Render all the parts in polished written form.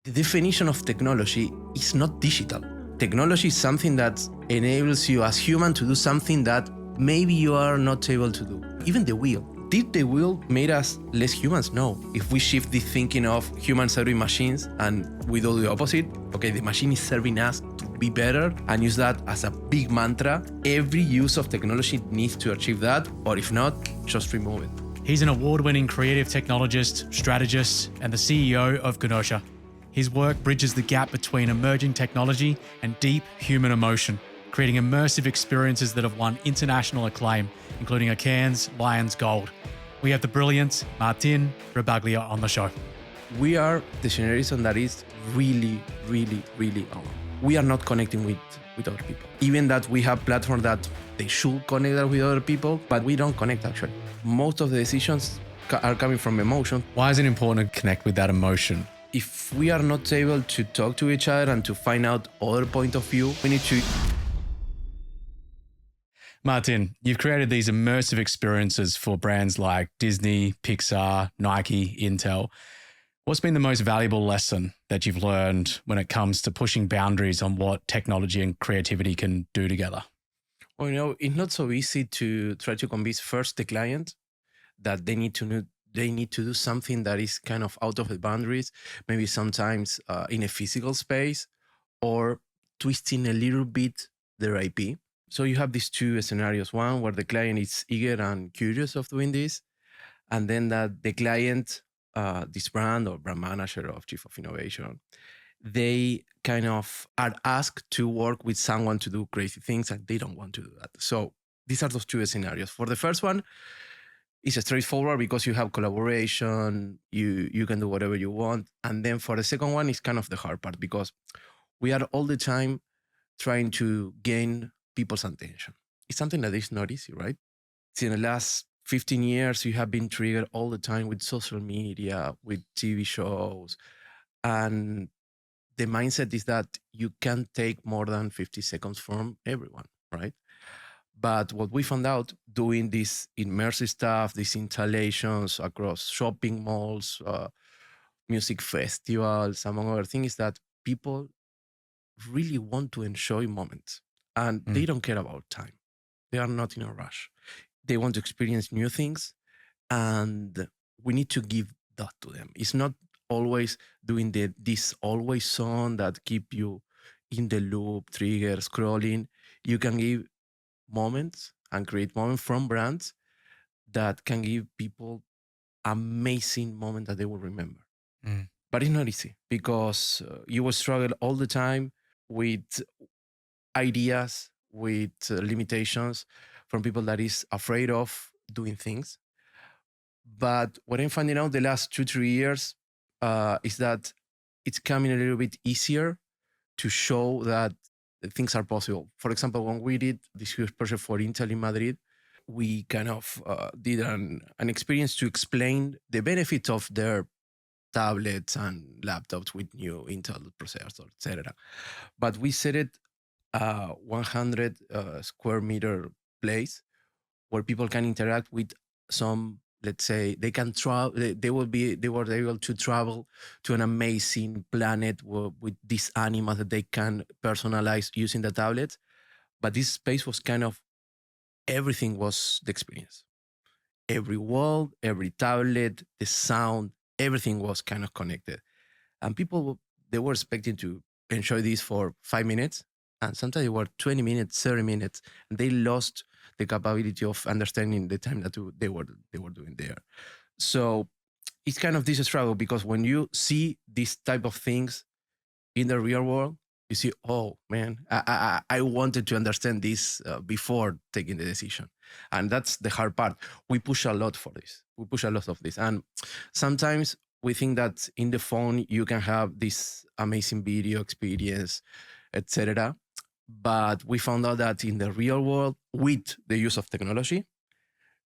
The definition of technology is not digital. Technology is something that enables you as human to do something that maybe you are not able to do. Even the wheel. Did the wheel made us less humans? No. If we shift the thinking of humans serving machines and we do the opposite, okay, the machine is serving us to be better, and use that as a big mantra, every use of technology needs to achieve that, or if not, just remove it. He's an award-winning creative technologist, strategist, and the CEO of Genosha. His work bridges the gap between emerging technology and deep human emotion, creating immersive experiences that have won international acclaim, including a Cannes Lions Gold. We have the brilliant Martin Rabaglia on the show. We are the generation that is really alone. We are not connecting with other people. Even that we have platforms that they should connect with other people, but we don't connect actually. Most of the decisions are coming from emotion. Why is it important to connect with that emotion? If we are not able to talk to each other and to find out other point of view, we need to... Martin, you've created these immersive experiences for brands like Disney, Pixar, Nike, Intel. What's been the most valuable lesson that you've learned when it comes to pushing boundaries on what technology and creativity can do together? Well, it's not so easy to try to convince first the client that they need to do something that is kind of out of the boundaries, maybe sometimes in a physical space, or twisting a little bit their IP. So you have these two scenarios: one where the client is eager and curious of doing this, and then that the client, this brand or brand manager or chief of innovation, they kind of are asked to work with someone to do crazy things and they don't want to do that. So these are those two scenarios. For the first one, it's straightforward because you have collaboration, you can do whatever you want. And then for the second one, it's kind of the hard part because we are all the time trying to gain people's attention. It's something that is not easy, right? In the last 15 years, you have been triggered all the time with social media, with TV shows. And the mindset is that you can't take more than 50 seconds from everyone, right? But what we found out doing this immersive stuff, these installations across shopping malls, music festivals, among other things, is that people really want to enjoy moments and they don't care about time. They are not in a rush. They want to experience new things and we need to give that to them. It's not always doing this always on that keep you in the loop, trigger, scrolling. You can give moments and create moments from brands that can give people amazing moment that they will remember. But it's not easy because you will struggle all the time with ideas, with limitations from people that is afraid of doing things. But what I'm finding out the last 2-3 years is that it's coming a little bit easier to show that things are possible. For example, when we did this huge project for Intel in Madrid, we kind of did an experience to explain the benefits of their tablets and laptops with new Intel processors, etc. But we set it 100 square meter place where people can interact with some, let's say, they can travel. They were able to travel to an amazing planet with these animals that they can personalize using the tablet. But this space was kind of, everything was the experience. Every wall, every tablet, the sound, everything was kind of connected. And people, they were expecting to enjoy this for 5 minutes. And sometimes it were 20 minutes, 30 minutes. And they lost the capability of understanding the time that they were doing there. So it's kind of this struggle because when you see these type of things in the real world, you see, oh man, I wanted to understand this before taking the decision. And that's the hard part. We push a lot for this. We push a lot of this. And sometimes we think that in the phone, you can have this amazing video experience, etc. But we found out that in the real world, with the use of technology,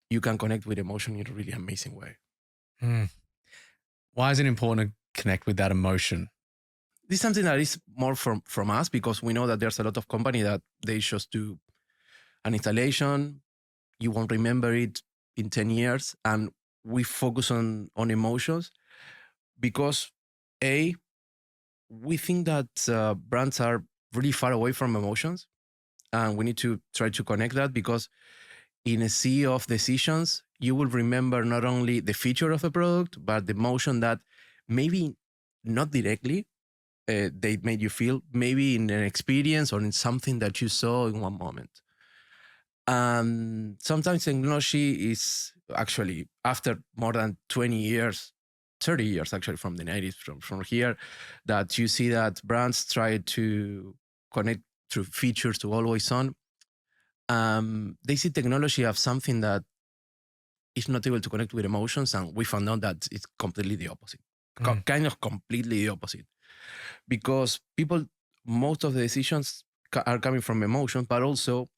you can connect with emotion in a really amazing way. Why is it important to connect with that emotion? This is something that is more from us because we know that there's a lot of company that they just do an installation. You won't remember it in 10 years. And we focus on emotions because A, we think that brands are really far away from emotions, and we need to try to connect that, because in a sea of decisions, you will remember not only the feature of a product, but the emotion that maybe not directly they made you feel, maybe in an experience or in something that you saw in one moment. And sometimes technology is actually, after more than 20 years, 30 years actually, from the 90s, from here, that you see that brands try to connect through features to always on. They see technology as something that is not able to connect with emotions, and we found out that it's completely the opposite. Kind of completely the opposite, because people, most of the decisions are coming from emotions, but also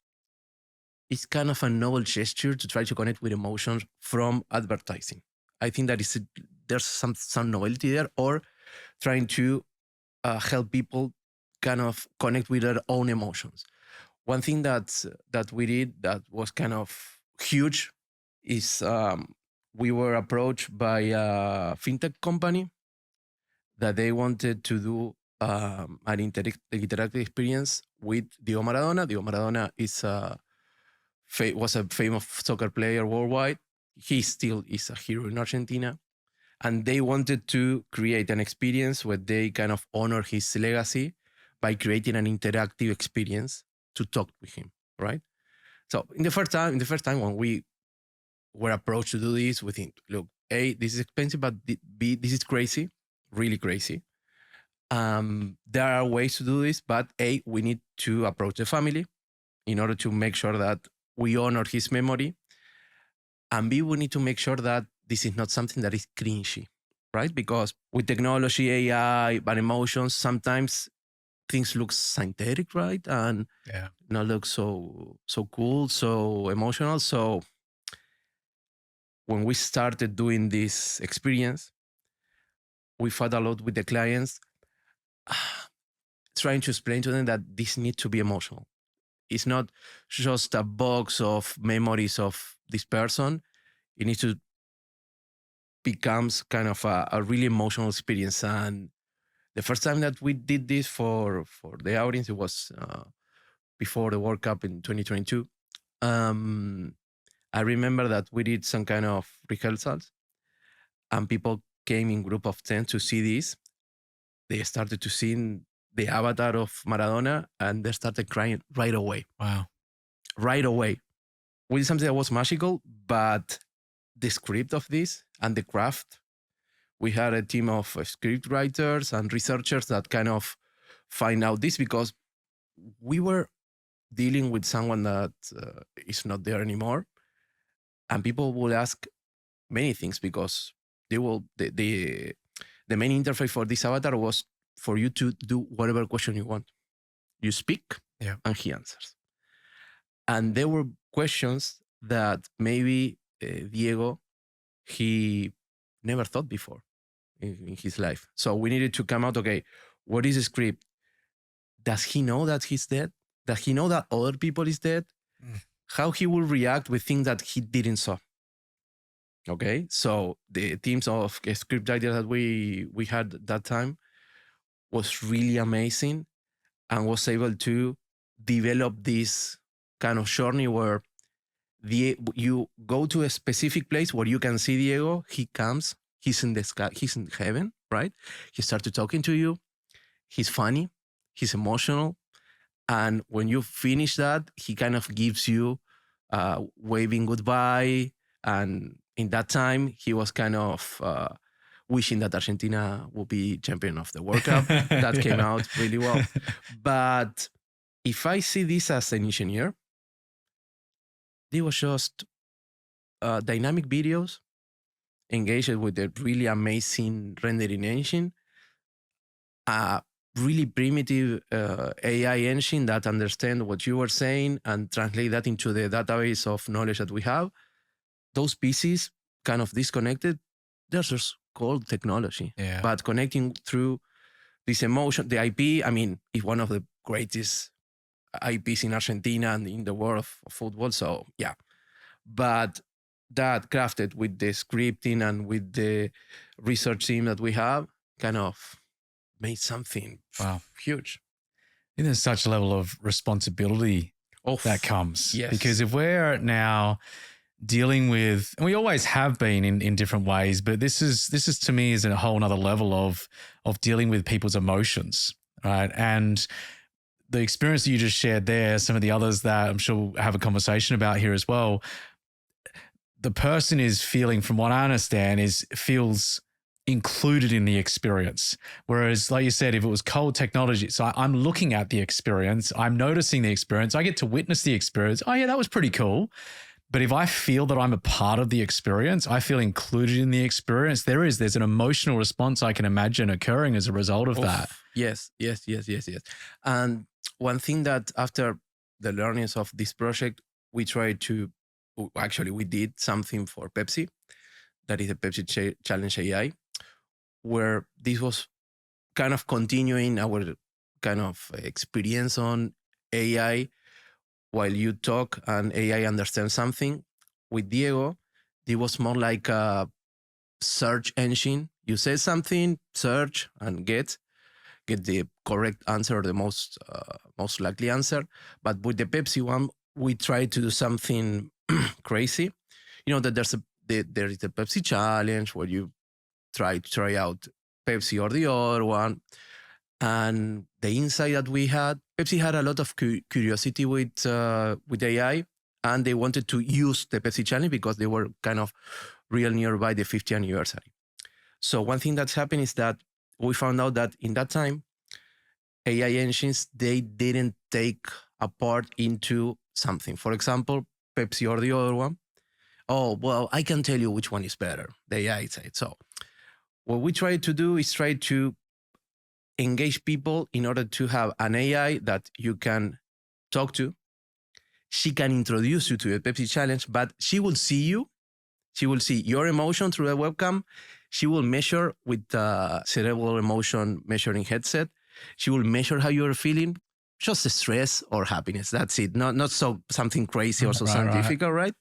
it's kind of a noble gesture to try to connect with emotions from advertising. I think that there's some novelty there, or trying to help people kind of connect with their own emotions. One thing that we did that was kind of huge is we were approached by a fintech company that they wanted to do an interactive experience with Diego Maradona. Diego Maradona was a famous soccer player worldwide. He still is a hero in Argentina. And they wanted to create an experience where they kind of honor his legacy by creating an interactive experience to talk with him, right? So in the first time when we were approached to do this, we think, look, A, this is expensive, but B, this is crazy, really crazy. There are ways to do this, but A, we need to approach the family in order to make sure that we honor his memory. And B, we need to make sure that this is not something that is cringy, right? Because with technology, AI, but emotions, sometimes things look synthetic, right? And not look so cool, so emotional. So when we started doing this experience, we fought a lot with the clients, trying to explain to them that this needs to be emotional. It's not just a box of memories of this person. It needs to becomes kind of a really emotional experience. And the first time that we did this for the audience, it was before the World Cup in 2022. I remember that we did some kind of rehearsals, and people came in group of 10 to see this. They started to see the avatar of Maradona, and they started crying right away. Wow. Right away. We did something that was magical, but the script of this and the craft, we had a team of script writers and researchers that kind of find out this, because we were dealing with someone that is not there anymore, and people will ask many things, because the main interface for this avatar was for you to do whatever question you want. You speak, and he answers. And there were questions that maybe Diego, he never thought before in his life. So we needed to come out, okay, what is the script? Does he know that he's dead? Does he know that other people is dead? How he will react with things that he didn't saw? Okay, so the teams of script writers that we had that time was really amazing, and was able to develop this kind of journey where you go to a specific place where you can see Diego. He comes, he's in the sky, he's in heaven, right? He starts talking to you. He's funny, he's emotional, and when you finish that, he kind of gives you waving goodbye. And in that time, he was kind of wishing that Argentina would be champion of the World Cup. That came out really well. But if I see this as an engineer, it was just dynamic videos engaged with a really amazing rendering engine, a really primitive AI engine that understands what you were saying and translate that into the database of knowledge that we have. Those pieces kind of disconnected, they're just called technology. But connecting through this emotion, the IP, I mean, is one of the greatest IPs in Argentina and in the world of football. So yeah, but that crafted with the scripting and with the research team that we have kind of made something Wow. huge. I think there's such a level of responsibility Oh, that comes. yes. Because if we're now dealing with, and we always have been in different ways, but this is to me is a whole nother level of dealing with people's emotions, right? And the experience that you just shared there, some of the others that I'm sure we'll have a conversation about here as well. The person is feeling, from what I understand, feels included in the experience. Whereas, like you said, if it was cold technology, so I'm looking at the experience, I'm noticing the experience, I get to witness the experience. Oh yeah, that was pretty cool. But if I feel that I'm a part of the experience, I feel included in the experience, there's an emotional response I can imagine occurring as a result of that. Yes. And one thing that after the learnings of this project, we tried to, actually we did something for Pepsi, that is the Pepsi Challenge AI, where this was kind of continuing our kind of experience on AI while you talk and AI understands something. With Diego, it was more like a search engine. You say something, search, and get the correct answer, or the most likely answer. But with the Pepsi one, we tried to do something crazy. You know that there is the Pepsi Challenge where you try out Pepsi or the other one. And the insight that we had, Pepsi had a lot of curiosity with AI, and they wanted to use the Pepsi Challenge because they were kind of real nearby the 50th anniversary. So one thing that's happened is that we found out that in that time, AI engines, they didn't take a part into something. For example, Pepsi or the other one. Oh, well, I can tell you which one is better, the AI side. So what we try to do is try to engage people in order to have an AI that you can talk to. She can introduce you to the Pepsi Challenge, but she will see you. She will see your emotion through the webcam. She will measure with the cerebral emotion measuring headset. She will measure how you're feeling, just stress or happiness. That's it. Not so something crazy or so scientific, right?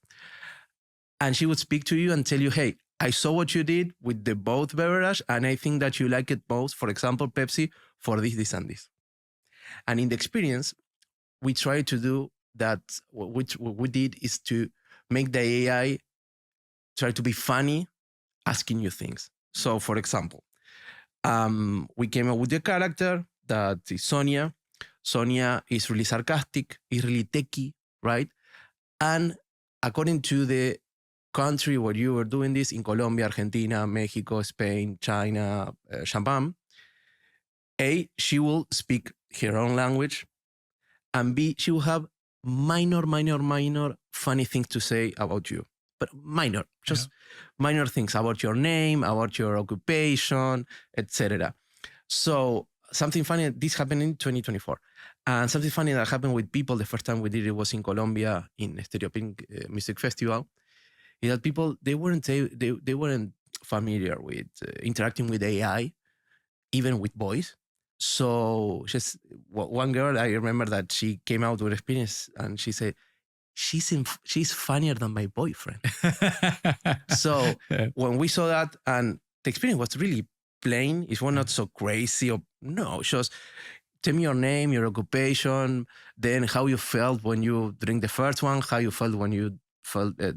And she would speak to you and tell you, hey, I saw what you did with the both beverage, and I think that you like it most, for example, Pepsi, for this, and this. And in the experience, we try to do that. What we did is to make the AI try to be funny, asking you things. So, for example, we came up with the character that is Sonia. Sonia is really sarcastic, is really techie, right? And according to the country where you were doing this, in Colombia, Argentina, Mexico, Spain, China, Japan, A, she will speak her own language, and B, she will have minor funny things to say about you. But minor, just minor things about your name, about your occupation, etc. So something funny, this happened in 2024. And something funny that happened with people the first time we did it was in Colombia in Stereo Pink Music Festival. Is that people, they weren't familiar with interacting with AI, even with voice. So just one girl, I remember that she came out with experience and she said, she's funnier than my boyfriend. So when we saw that, and the experience was really plain, it was not so crazy, or no, just tell me your name, your occupation, then how you felt when you drink the first one, how you felt when you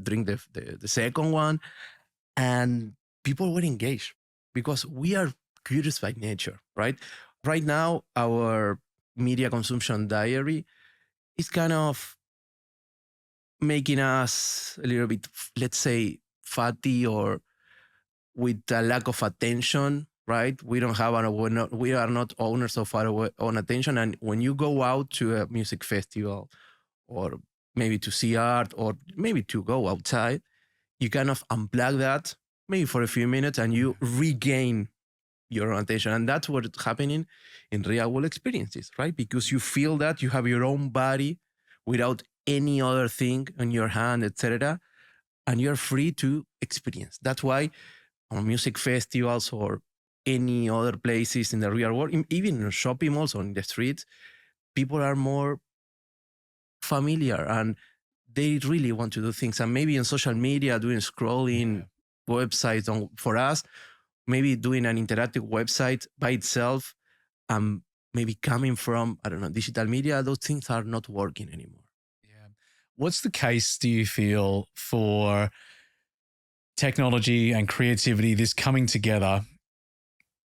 drink the second one. And people were engaged because we are curious by nature, right? Right now, our media consumption diary is kind of making us a little bit, let's say, fatty, or with a lack of attention, right? We don't have we are not owners of our own attention. And when you go out to a music festival, or maybe to see art, or maybe to go outside, you kind of unplug that maybe for a few minutes, and you regain your own attention. And that's what's happening in real world experiences, right? Because you feel that you have your own body without any other thing on your hand, etc., and you're free to experience. That's why on music festivals or any other places in the real world, even in shopping malls or in the streets, people are more familiar and they really want to do things. And maybe in social media, doing scrolling websites for us, maybe doing an interactive website by itself maybe coming from, I don't know, digital media, those things are not working anymore. Yeah. What's the case, do you feel, for technology and creativity, this coming together,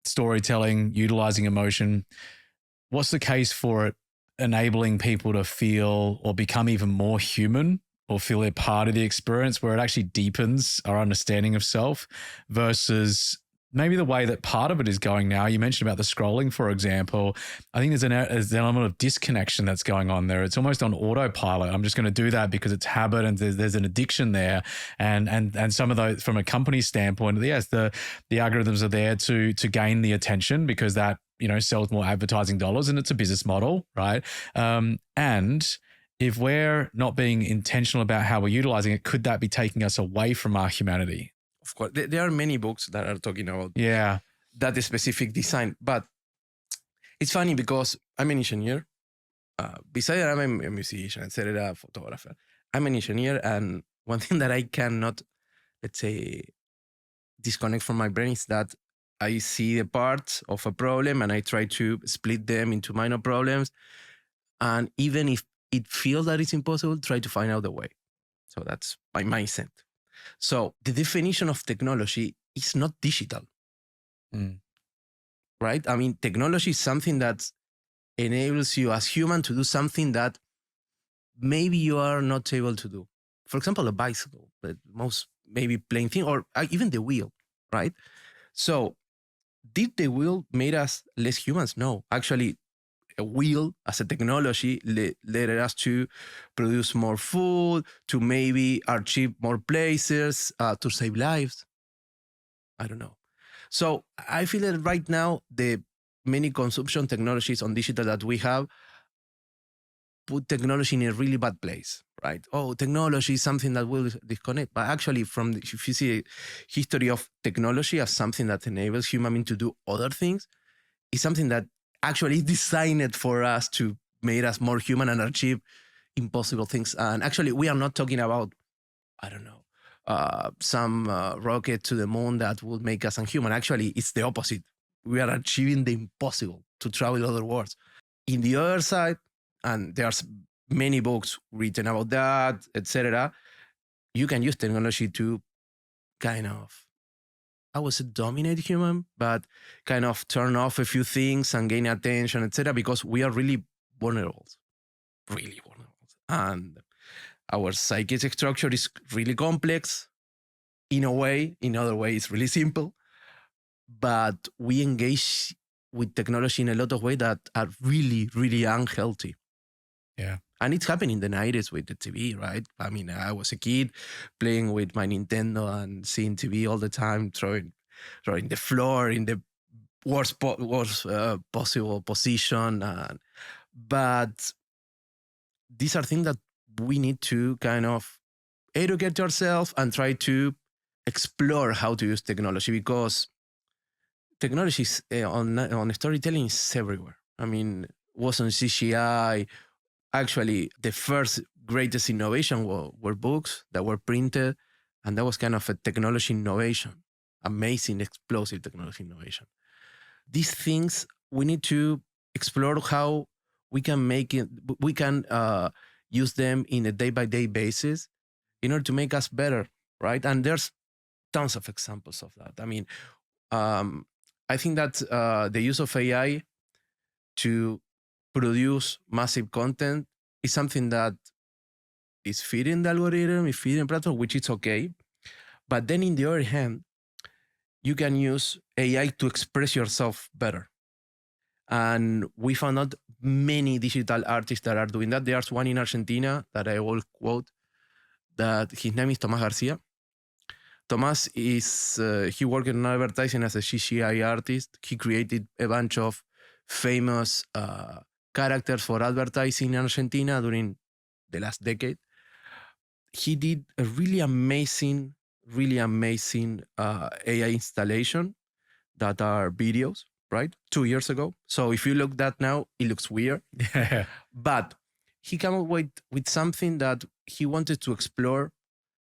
storytelling, utilizing emotion? What's the case for it enabling people to feel or become even more human or feel they're part of the experience, where it actually deepens our understanding of self, versus maybe the way that part of it is going now? You mentioned about the scrolling, for example. I think there's an element of disconnection that's going on there. It's almost on autopilot. I'm just going to do that because it's habit, and there's an addiction there. And some of those, from a company standpoint, yes, the algorithms are there to gain the attention, because that, sells more advertising dollars, and it's a business model, right? And if we're not being intentional about how we're utilizing it, could that be taking us away from our humanity? Of course, there are many books that are talking about Yeah. that specific design, but it's funny because I'm an engineer. Besides that, I'm a musician, etc., photographer. I'm an engineer, and one thing that I cannot, let's say, disconnect from my brain is that I see the parts of a problem and I try to split them into minor problems. And even if it feels that it's impossible, try to find out the way. So that's my mindset. So the definition of technology is not digital, right? I mean, technology is something that enables you as human to do something that maybe you are not able to do. For example, a bicycle, the most maybe plain thing, or even the wheel, right? So did the wheel made us less humans? No, actually, a wheel as a technology led us to produce more food, to maybe achieve more places, to save lives. I don't know. So I feel that right now the many consumption technologies on digital that we have put technology in a really bad place, right? Oh, technology is something that will disconnect. But actually, if you see a history of technology as something that enables human beings to do other things, it's something that actually is designed for us to make us more human and achieve impossible things. And actually, we are not talking about, I don't know, some rocket to the moon that will make us unhuman. Actually, it's the opposite. We are achieving the impossible to travel other worlds. In the other side, and there's many books written about that, etc., you can use technology to kind of, I would say, dominate human, but kind of turn off a few things and gain attention, etc., because we are really vulnerable, really vulnerable. And our psychic structure is really complex in a way, in other ways, it's really simple. But we engage with technology in a lot of ways that are really, really unhealthy. Yeah. And it's happened in the 90s with the TV, right? I mean, I was a kid playing with my Nintendo and seeing TV all the time, throwing the floor in the worst possible position. But these are things that we need to kind of educate ourselves and try to explore how to use technology, because technology is, on storytelling is everywhere. I mean, was on CGI. Actually, the first greatest innovation were books that were printed, and that was kind of a technology innovation, amazing, explosive technology innovation. These things we need to explore how we can make it. We can use them in a day-by-day basis in order to make us better, right? And there's tons of examples of that. I mean, um, I think that the use of AI to produce massive content is something that is feeding the algorithm, is feeding the platform, which is okay. But then, in the other hand, you can use AI to express yourself better. And we found out many digital artists that are doing that. There's one in Argentina that I will quote, that his name is Tomás Garcia. Tomás is, he worked in advertising as a CGI artist. He created a bunch of famous characters for advertising in Argentina during the last decade. He did a really amazing AI installation that are videos, right? 2 years ago. So if you look that now, it looks weird. Yeah. But he came up with something that he wanted to explore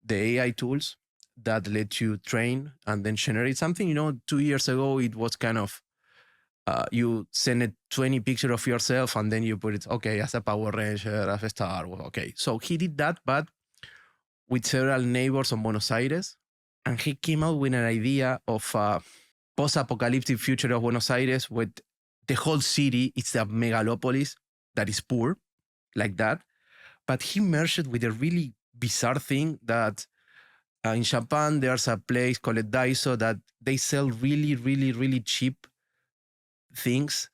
the AI tools that let you train and then generate something. 2 years ago, it was kind of You send it 20 pictures of yourself and then you put it, okay, as a Power Ranger, as a Star Wars. Okay. So he did that, but with several neighbors on Buenos Aires. And he came out with an idea of a post-apocalyptic future of Buenos Aires with the whole city. It's a megalopolis that is poor, like that. But he merged it with a really bizarre thing that in Japan, there's a place called Daiso that they sell really, really, really cheap things.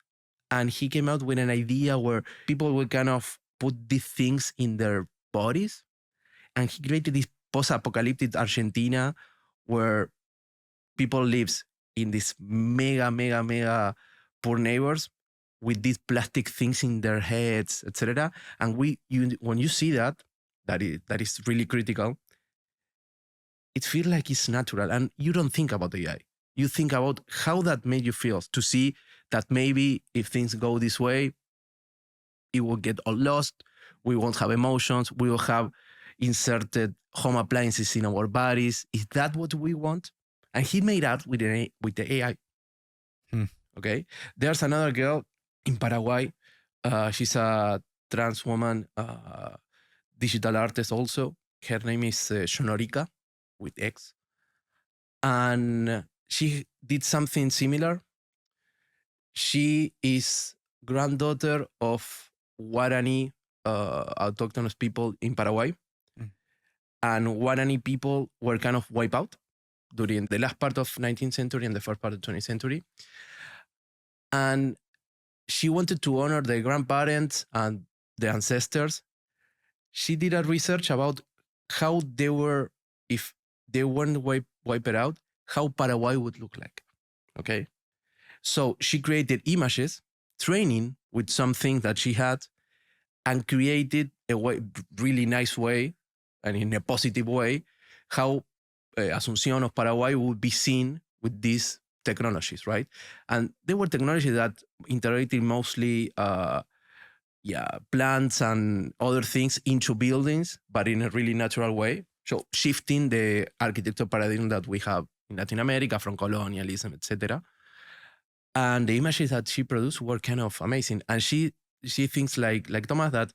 And he came out with an idea where people would kind of put these things in their bodies. And he created this post-apocalyptic Argentina where people lives in these mega, mega, mega poor neighbors with these plastic things in their heads, etc. And when you see that, that is really critical. It feels like it's natural, and you don't think about AI. You think about how that made you feel to see that maybe if things go this way, it will get all lost. We won't have emotions. We will have inserted home appliances in our bodies. Is that what we want? And he made that with the AI. Okay. There's another girl in Paraguay. She's a trans woman, digital artist also. Her name is Shonorica with X. And she did something similar. She is granddaughter of Guarani autochthonous people in Paraguay. And Guarani people were kind of wiped out during the last part of 19th century and the first part of 20th century. And she wanted to honor their grandparents and the ancestors. She did a research about how they were, if they weren't wiped out, how Paraguay would look like. Okay. So she created images, training with something that she had, and created a really nice way, and in a positive way, how Asunción of Paraguay would be seen with these technologies, right? And they were technologies that integrated mostly plants and other things into buildings, but in a really natural way. So shifting the architecture paradigm that we have in Latin America from colonialism, etc. And the images that she produced were kind of amazing. And she thinks like Thomas that,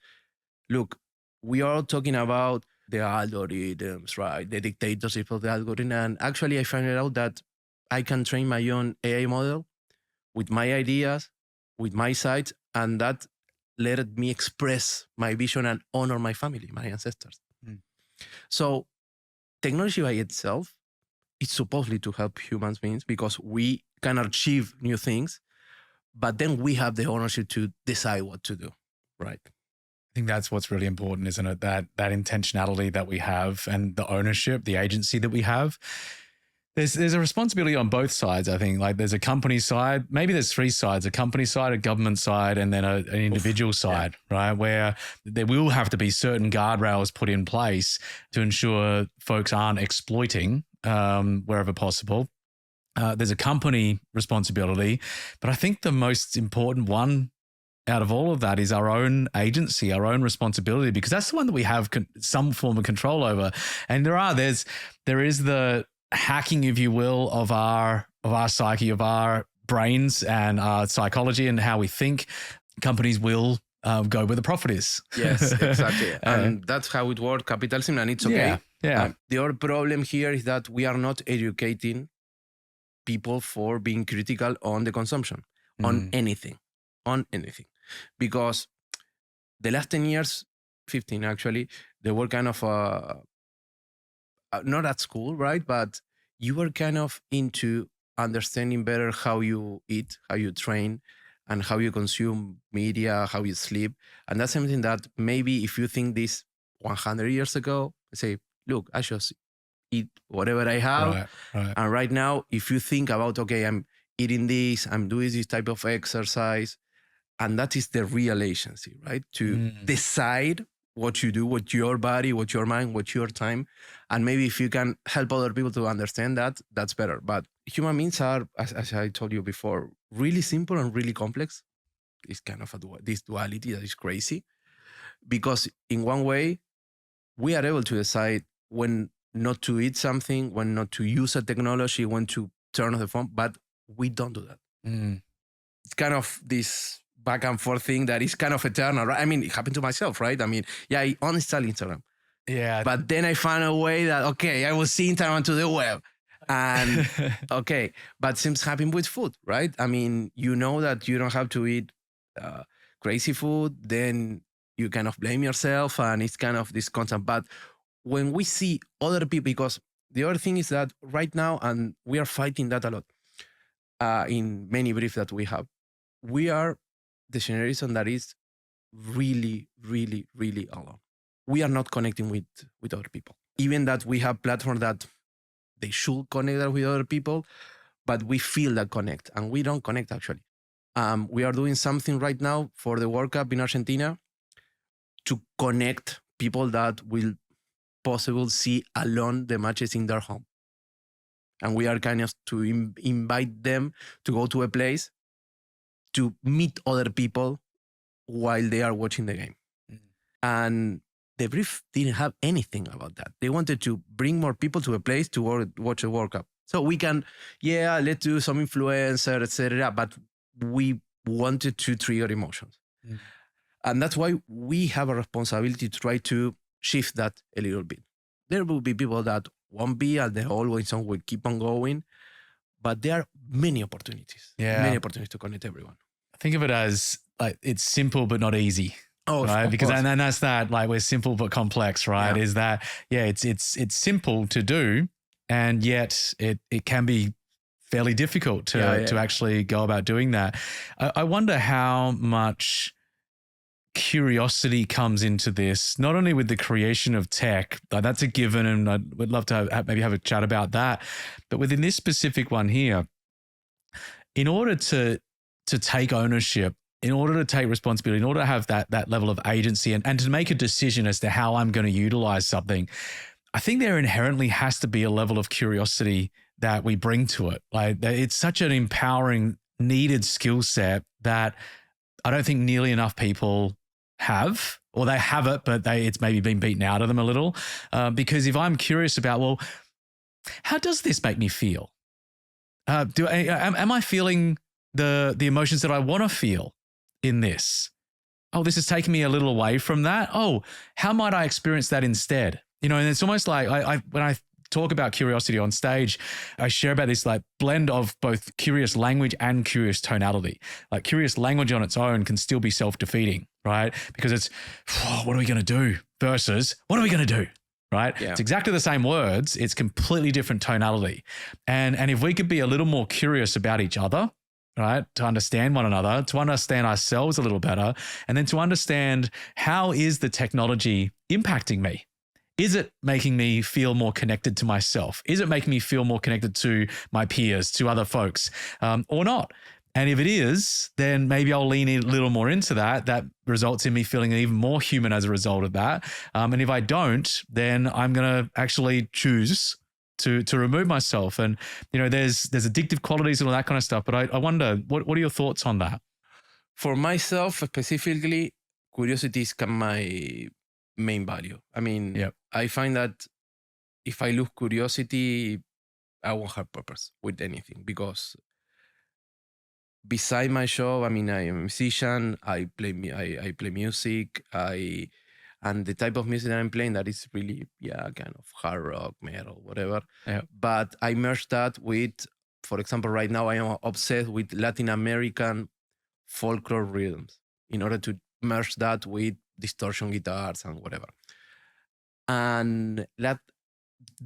look, we are talking about the algorithms, right? The dictatorship of the algorithm. And actually I found out that I can train my own AI model with my ideas, with my sites, and that let me express my vision and honor my family, my ancestors. So technology by itself is supposedly to help human beings because we can achieve new things, but then we have the ownership to decide what to do, right? I think that's what's really important, isn't it? That intentionality that we have and the ownership, the agency that we have. There's a responsibility on both sides, I think. Like there's a company side, maybe there's three sides, a company side, a government side, and then an individual side, right? Where there will have to be certain guardrails put in place to ensure folks aren't exploiting wherever possible. There's a company responsibility, but I think the most important one out of all of that is our own agency, our own responsibility, because that's the one that we have some form of control over. And there is the hacking, if you will, of our psyche, of our brains and our psychology and how we think. Companies will go where the profit is. Yes, exactly. And that's how it works, capitalism, and it's okay. Yeah. The other problem here is that we are not educating people for being critical on the consumption, on anything. Because the last 10 years, 15 actually, they were kind of not at school, right? But you were kind of into understanding better how you eat, how you train, and how you consume media, how you sleep. And that's something that maybe if you think this 100 years ago, say, look, I just eat whatever I have. Right. And right now, if you think about, okay, I'm eating this, I'm doing this type of exercise, and that is the real agency, right? To decide what you do with your body, with your mind, with your time. And maybe if you can help other people to understand that, that's better. But human beings are, as I told you before, really simple and really complex. It's kind of this duality that is crazy. Because in one way, we are able to decide when not to eat something, when not to use a technology, when to turn off the phone, but we don't do that. it's kind of this back and forth thing that is kind of eternal, right? I mean, it happened to myself, right? I mean, yeah, I uninstalled Instagram. Yeah. But then I found a way that, okay, I will see Instagram to the web. And okay, but same happen with food, right? I mean, you know that you don't have to eat crazy food, then you kind of blame yourself and it's kind of this constant. But when we see other people, because the other thing is that right now, and we are fighting that a lot in many briefs that we have, we are the generation that is really, really, really alone. We are not connecting with other people. Even that we have platforms that they should connect with other people, but we feel that connect, and we don't connect actually. We are doing something right now for the World Cup in Argentina to connect people that will possibly see alone the matches in their home. And we are kind of to invite them to go to a place to meet other people while they are watching the game. And the brief didn't have anything about that. They wanted to bring more people to a place to watch a World Cup. So we can, yeah, let's do some influencer, etc. But we wanted to trigger emotions. And that's why we have a responsibility to try to shift that a little bit. There will be people that won't be, and they always will keep on going. But there are many opportunities. Yeah. Many opportunities to connect everyone. Think of it as like it's simple but not easy. Oh, right. Because course. and that's that, like we're simple but complex, right? Yeah. Is that, yeah, it's simple to do, and yet it can be fairly difficult to actually go about doing that. I wonder how much curiosity comes into this, not only with the creation of tech, that's a given, and I would love to maybe have a chat about that, but within this specific one here, in order to take ownership, in order to take responsibility, in order to have that level of agency and to make a decision as to how I'm going to utilize something, I think there inherently has to be a level of curiosity that we bring to it. Like, it's such an empowering, needed skill set that I don't think nearly enough people have, or they have it, but it's maybe been beaten out of them a little. Because if I'm curious about, well, how does this make me feel? Am I feeling the emotions that I want to feel in this? Oh, this is taking me a little away from that. Oh, how might I experience that instead? You know, and it's almost like when I talk about curiosity on stage, I share about this like blend of both curious language and curious tonality. Like curious language on its own can still be self-defeating, right? Because it's, what are we going to do versus what are we going to do? Right? Yeah. It's exactly the same words. It's completely different tonality. And if we could be a little more curious about each other, right, to understand one another, to understand ourselves a little better, and then to understand how is the technology impacting me? Is it making me feel more connected to myself? Is it making me feel more connected to my peers, to other folks, or not? And if it is, then maybe I'll lean a little more into that. That results in me feeling even more human as a result of that. And if I don't, then I'm going to actually choose to remove myself. And, you know, there's addictive qualities and all that kind of stuff. But I wonder, what are your thoughts on that? For myself specifically, curiosity is my main value. I mean, yep. I find that if I lose curiosity, I won't have purpose with anything, because beside my job, I mean, I am a musician. I play music. And the type of music that I'm playing, that is really, kind of hard rock, metal, whatever. Yeah. But I merge that with, for example, right now I am obsessed with Latin American folklore rhythms in order to merge that with distortion guitars and whatever. And that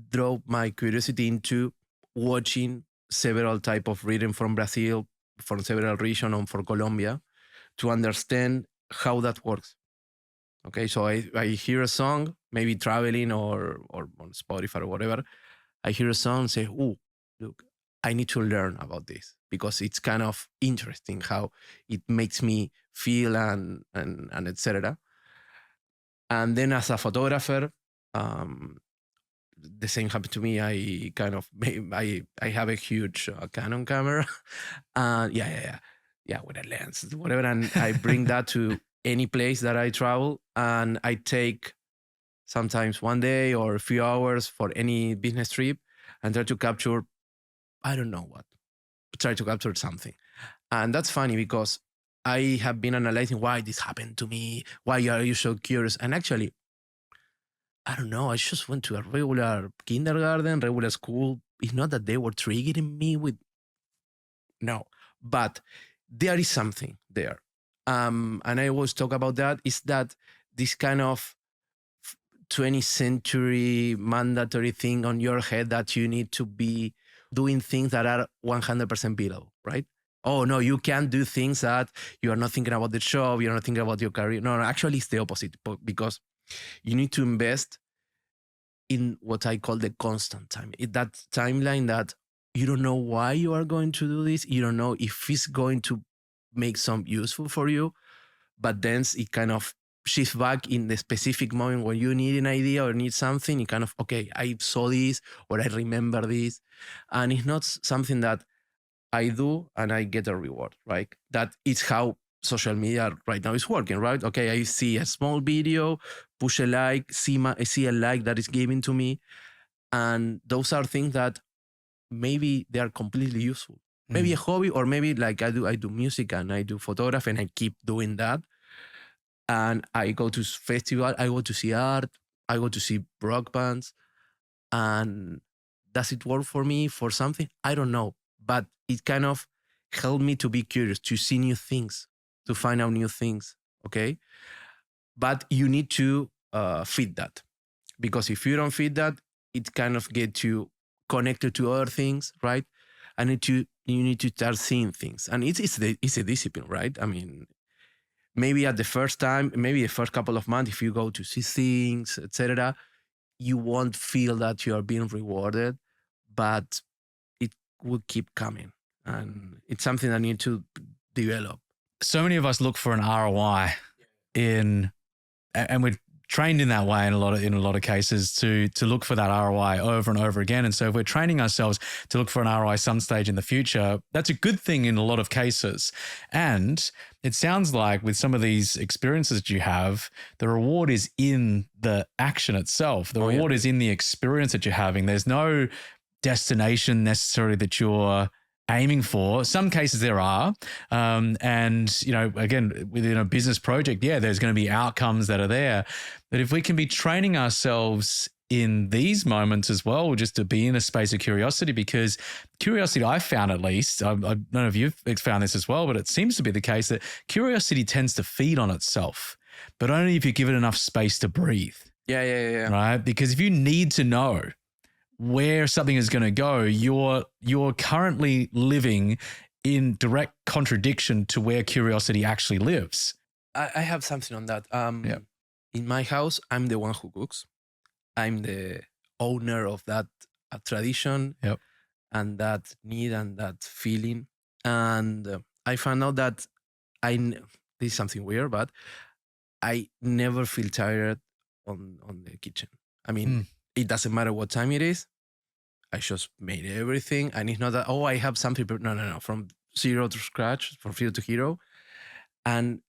drove my curiosity into watching several type of rhythm from Brazil, from several regions, and for Colombia, to understand how that works. Okay, so I hear a song, maybe traveling or on Spotify or whatever. I hear a song and say, oh, look, I need to learn about this, because it's kind of interesting how it makes me feel and etc. And then as a photographer, the same happened to me. I kind of, I have a huge Canon camera. With a lens, whatever. And I bring that to any place that I travel, and I take sometimes one day or a few hours for any business trip and try to capture, I don't know what, try to capture something. And that's funny because I have been analyzing why this happened to me. Why are you so curious? And actually, I don't know. I just went to a regular kindergarten, regular school. It's not that they were triggering me with no, but there is something there. And I always talk about that. Is that this kind of 20th century mandatory thing on your head that you need to be doing things that are 100% below, right? Oh no, you can't do things that you are not thinking about the job, you're not thinking about your career. No, actually it's the opposite because you need to invest in what I call the constant time. That timeline that you don't know why you are going to do this. You don't know if it's going to make some useful for you, but then it kind of shifts back in the specific moment when you need an idea or need something. You kind of, okay, I saw this or I remember this. And it's not something that I do and I get a reward, right? That is how social media right now is working, right? Okay, I see a small video, push a like, see a like that is given to me. And those are things that maybe they are completely useful. Maybe a hobby, or maybe like I do music and I do photography and I keep doing that. And I go to festival, I go to see art, I go to see rock bands. And does it work for me for something? I don't know. But it kind of helped me to be curious, to see new things, to find out new things. Okay. But you need to feed that. Because if you don't feed that, it kind of gets you connected to other things, right? And you need to start seeing things. And it's a discipline, right? I mean, maybe at the first time, maybe the first couple of months, if you go to see things, etc., you won't feel that you are being rewarded, but it will keep coming. And it's something I need to develop. So many of us look for an ROI and we're trained in that way in a lot of cases to look for that ROI over and over again. And so if we're training ourselves to look for an ROI some stage in the future, that's a good thing in a lot of cases. And it sounds like with some of these experiences that you have, the reward is in the action itself. The reward is in the experience that you're having. There's no destination necessarily that you're aiming for. Some cases there are. And, you know, again, within a business project, yeah, there's going to be outcomes that are there. But if we can be training ourselves in these moments as well, just to be in a space of curiosity, because curiosity, I found at least, I don't know if you've found this as well, but it seems to be the case that curiosity tends to feed on itself, but only if you give it enough space to breathe. Yeah. Right? Because if you need to know where something is going to go, you're currently living in direct contradiction to where curiosity actually lives. I have something on that. In my house, I'm the one who cooks. I'm the owner of that tradition and that need and that feeling. And I found out that this is something weird, but I never feel tired on the kitchen. I mean, it doesn't matter what time it is. I just made everything. And it's not that, oh, I have something. No. From zero to scratch, from zero to hero. And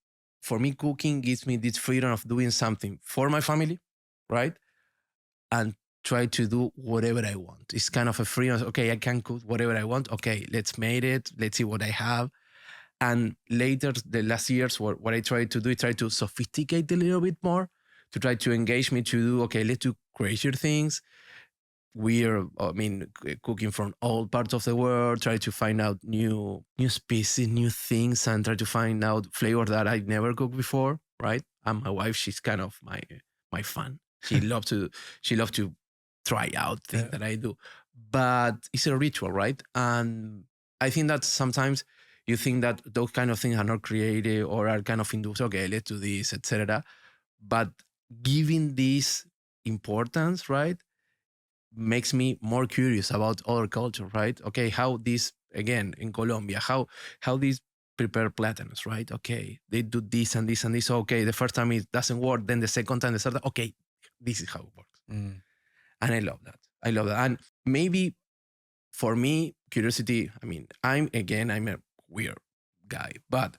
for me, cooking gives me this freedom of doing something for my family, right? And try to do whatever I want. It's kind of a freedom. Okay, I can cook whatever I want. Okay, let's make it. Let's see what I have. And later, the last years, what I tried to do is try to sophisticate a little bit more, to try to engage me to do, okay, let's do crazier things. We're, cooking from all parts of the world, try to find out new species, new things, and try to find out flavors that I never cooked before, right? And my wife, she's kind of my fan. She loves to try out things that I do. But it's a ritual, right? And I think that sometimes you think that those kind of things are not creative or are kind of induced, okay, let's do this, etc. But giving this importance, right, makes me more curious about other culture, right? Okay, how this, again, in Colombia, how these prepare platanos, right? Okay, they do this and this and this. Okay, the first time it doesn't work, then the second time, the third time, okay, this is how it works. And I love that. And maybe for me, curiosity, I mean, I'm a weird guy, but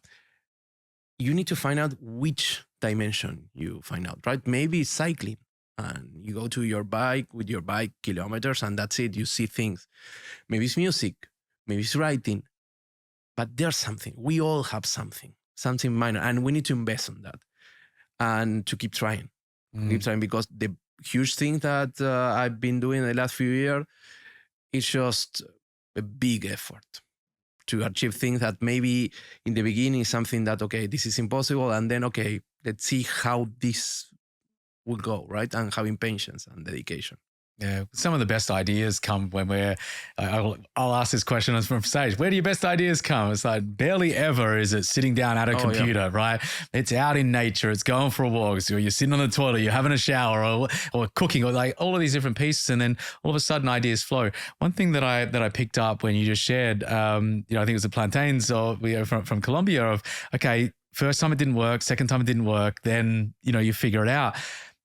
you need to find out which dimension you find out, right? Maybe it's cycling. And you go to your bike with your bike kilometers and that's it. You see things. Maybe it's music. Maybe it's writing. but there's something. We all have something minor, and we need to invest on that and to keep trying. Keep trying, because the huge thing that I've been doing the last few years is just a big effort to achieve things that maybe in the beginning is something that, okay, this is impossible. And then, okay, let's see how this will go, right? And having patience and dedication. Yeah, some of the best ideas come when I'll ask this question from stage. Where do your best ideas come? It's like barely ever is it sitting down at a computer, right? It's out in nature. It's going for a walk. So you're sitting on the toilet, you're having a shower or cooking, or like all of these different pieces. And then all of a sudden ideas flow. One thing that I picked up when you just shared, I think it was the plantains from Colombia of, okay, first time it didn't work, second time it didn't work, then, you figure it out.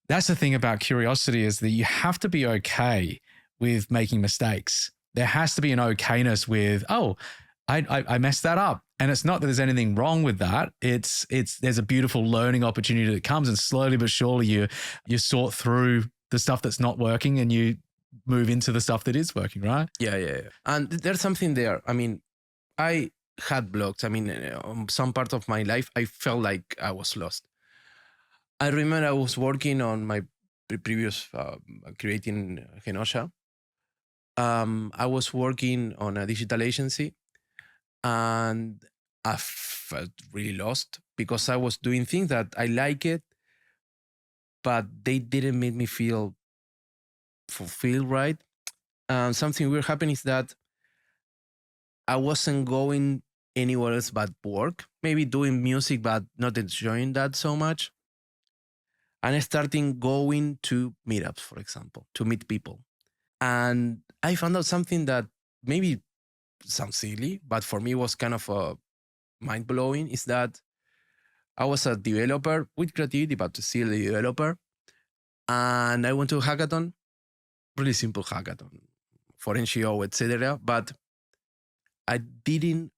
That's the thing about curiosity, is that you have to be okay with making mistakes. There has to be an okayness with, I messed that up. And it's not that there's anything wrong with that. There's a beautiful learning opportunity that comes, and slowly but surely you sort through the stuff that's not working and you move into the stuff that is working, right? Yeah. And there's something there. I mean, I had blocks. I mean, on some part of my life, I felt like I was lost. I remember I was working on my previous creating Genosha. I was working on a digital agency, and I felt really lost because I was doing things that I like it, but they didn't make me feel fulfilled, right? Something weird happened is that I wasn't going anywhere else but work, maybe doing music, but not enjoying that so much. And I started going to meetups, for example, to meet people. And I found out something that maybe sounds silly, but for me was kind of mind blowing, is that I was a developer with creativity, but still a developer. And I went to a hackathon, really simple hackathon for NGO, etc. But I didn't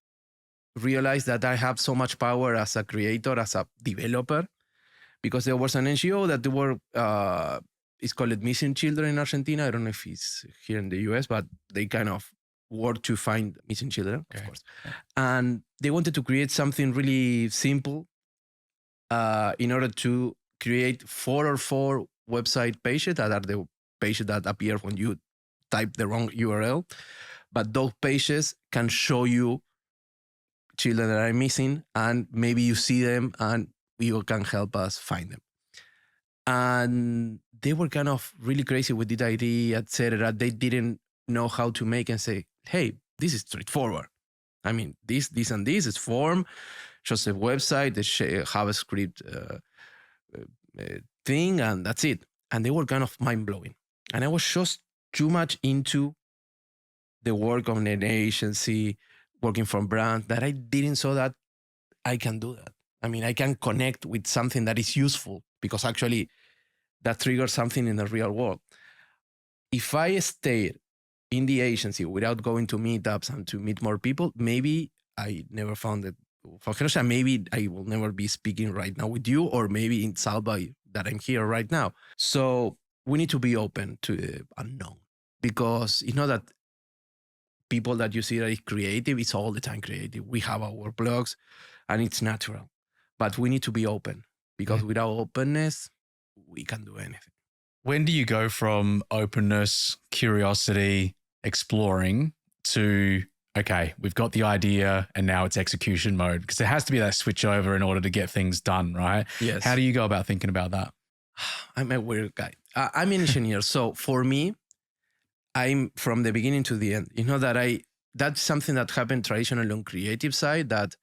realize that I have so much power as a creator, as a developer, because there was an NGO that it's called Missing Children in Argentina. I don't know if it's here in the US, but they kind of work to find missing children, of course. Yeah. And they wanted to create something really simple in order to create 404 website pages that are the pages that appear when you type the wrong URL. But those pages can show you children that are missing, and maybe you see them and you can help us find them. And they were kind of really crazy with the idea, etc. They didn't know how to make and say, hey, this is straightforward. I mean, this, and this is form, just a website, the JavaScript thing, and that's it. And they were kind of mind-blowing. And I was just too much into the work of an agency, working from brand, that I didn't saw that I can do that. I mean, I can connect with something that is useful, because actually that triggers something in the real world. If I stayed in the agency without going to meetups and to meet more people, maybe I never found it for Genosha. Maybe I will never be speaking right now with you, or maybe in Salva that I'm here right now. So we need to be open to the unknown, because it's not that people that you see that is creative, it's all the time creative. We have our blogs and it's natural, but we need to be open, because without openness, we can't do anything. When do you go from openness, curiosity, exploring to, okay, we've got the idea and now it's execution mode? Because there has to be that switch over in order to get things done, right? Yes. How do you go about thinking about that? I'm a weird guy. I'm an engineer. So for me, I'm from the beginning to the end. You know that that's something that happened traditionally on creative side, that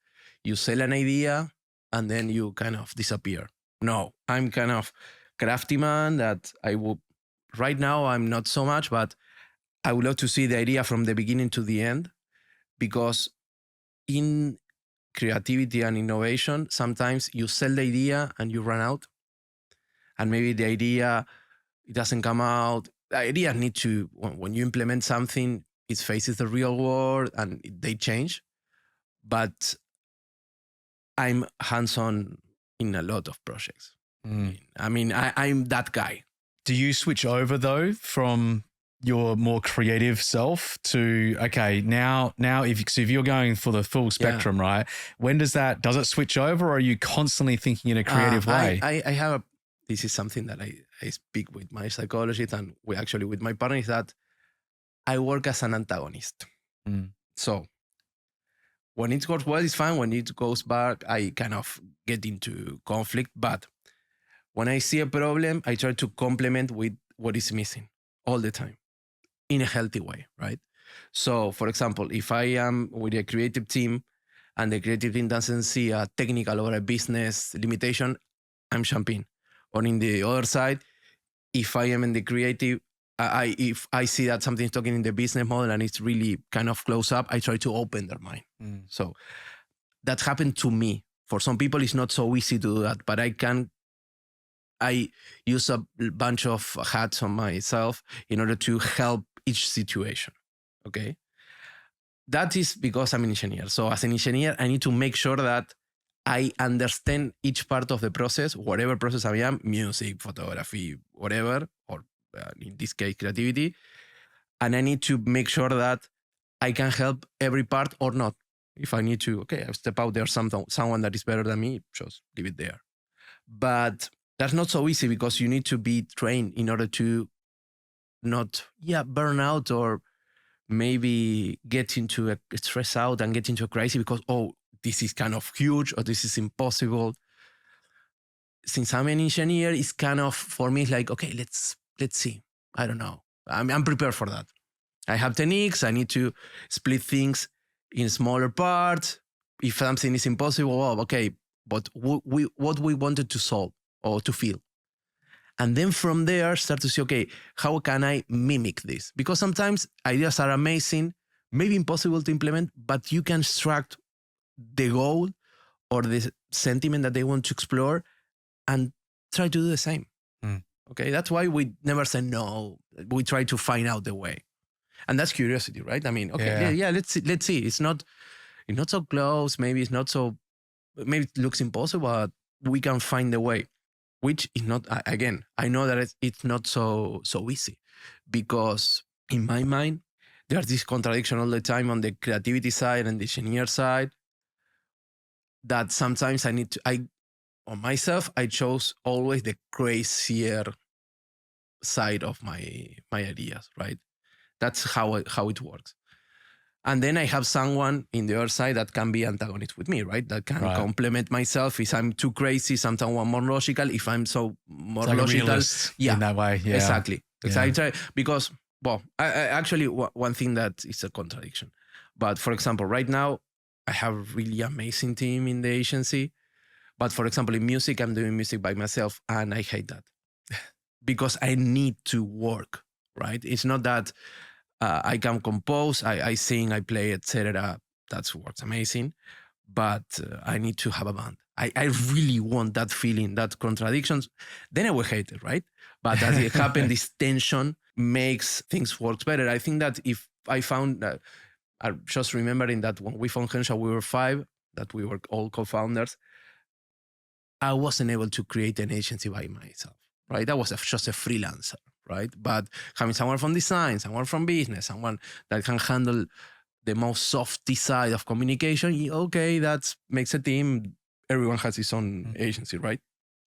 you sell an idea and then you kind of disappear. No, I'm kind of crafty man that right now I'm not so much, but I would love to see the idea from the beginning to the end, because in creativity and innovation, sometimes you sell the idea and you run out, and maybe the idea, it doesn't come out. The idea need to, when you implement something, it faces the real world and they change. But I'm hands-on in a lot of projects. I mean, I'm that guy. Do you switch over though from your more creative self to, okay, now if you're going for the full spectrum, right? When does it switch over, or are you constantly thinking in a creative way? I have this is something that I speak with my psychologist and with my partner, is that I work as an antagonist. So when it goes well, it's fine. When it goes bad, I kind of get into conflict. But when I see a problem, I try to complement with what is missing all the time in a healthy way, right? So, for example, if I am with a creative team and the creative team doesn't see a technical or a business limitation, I'm jumping. Or in the other side, if I am in the creative, if I see that something's talking in the business model and it's really kind of close up, I try to open their mind. So that happened to me. For some people, it's not so easy to do that, but I use a bunch of hats on myself in order to help each situation. Okay. That is because I'm an engineer. So as an engineer, I need to make sure that I understand each part of the process, whatever process I am, music, photography, whatever, or in this case, creativity. And I need to make sure that I can help every part or not. If I need to, okay, I step out there, someone that is better than me, just leave it there. But that's not so easy because you need to be trained in order to not, burn out or maybe get into a stress out and get into a crisis because, this is kind of huge or this is impossible. Since I'm an engineer, it's kind of, for me, it's like, okay, let's see. I don't know. I'm prepared for that. I have techniques. I need to split things in smaller parts. If something is impossible, okay, but what we wanted to solve or to feel. And then from there, start to see, okay, how can I mimic this? Because sometimes ideas are amazing, maybe impossible to implement, but you can extract the goal or the sentiment that they want to explore and try to do the same. Okay, that's why we never say no. We try to find out the way. And that's curiosity, right? I mean, okay, let's see. It's not so close. Maybe it's not so, maybe it looks impossible, but we can find the way. Which is not, again, I know that it's not so easy because in my mind, there's this contradiction all the time on the creativity side and the engineer side that sometimes on myself, I chose always the crazier side of my ideas, right? That's how it works. And then I have someone in the other side that can be antagonist with me, right? That can complement myself. If I'm too crazy, someone more logical. If I'm so more like logical, in that way, exactly. I try because, I actually one thing that is a contradiction. But for example, right now I have a really amazing team in the agency. But for example, in music, I'm doing music by myself, and I hate that because I need to work. Right? It's not that. I can compose, I sing, I play, etc. That works amazing, but I need to have a band. I really want that feeling, that contradictions. Then I will hate it, right? But as it happened, this tension makes things work better. I think that if I found, I'm just remembering that when we found Genosha, we were 5, that we were all co-founders. I wasn't able to create an agency by myself, right? I was just a freelancer. Right. But having someone from design, someone from business, someone that can handle the most softy side of communication, okay, that makes a team. Everyone has his own agency, right?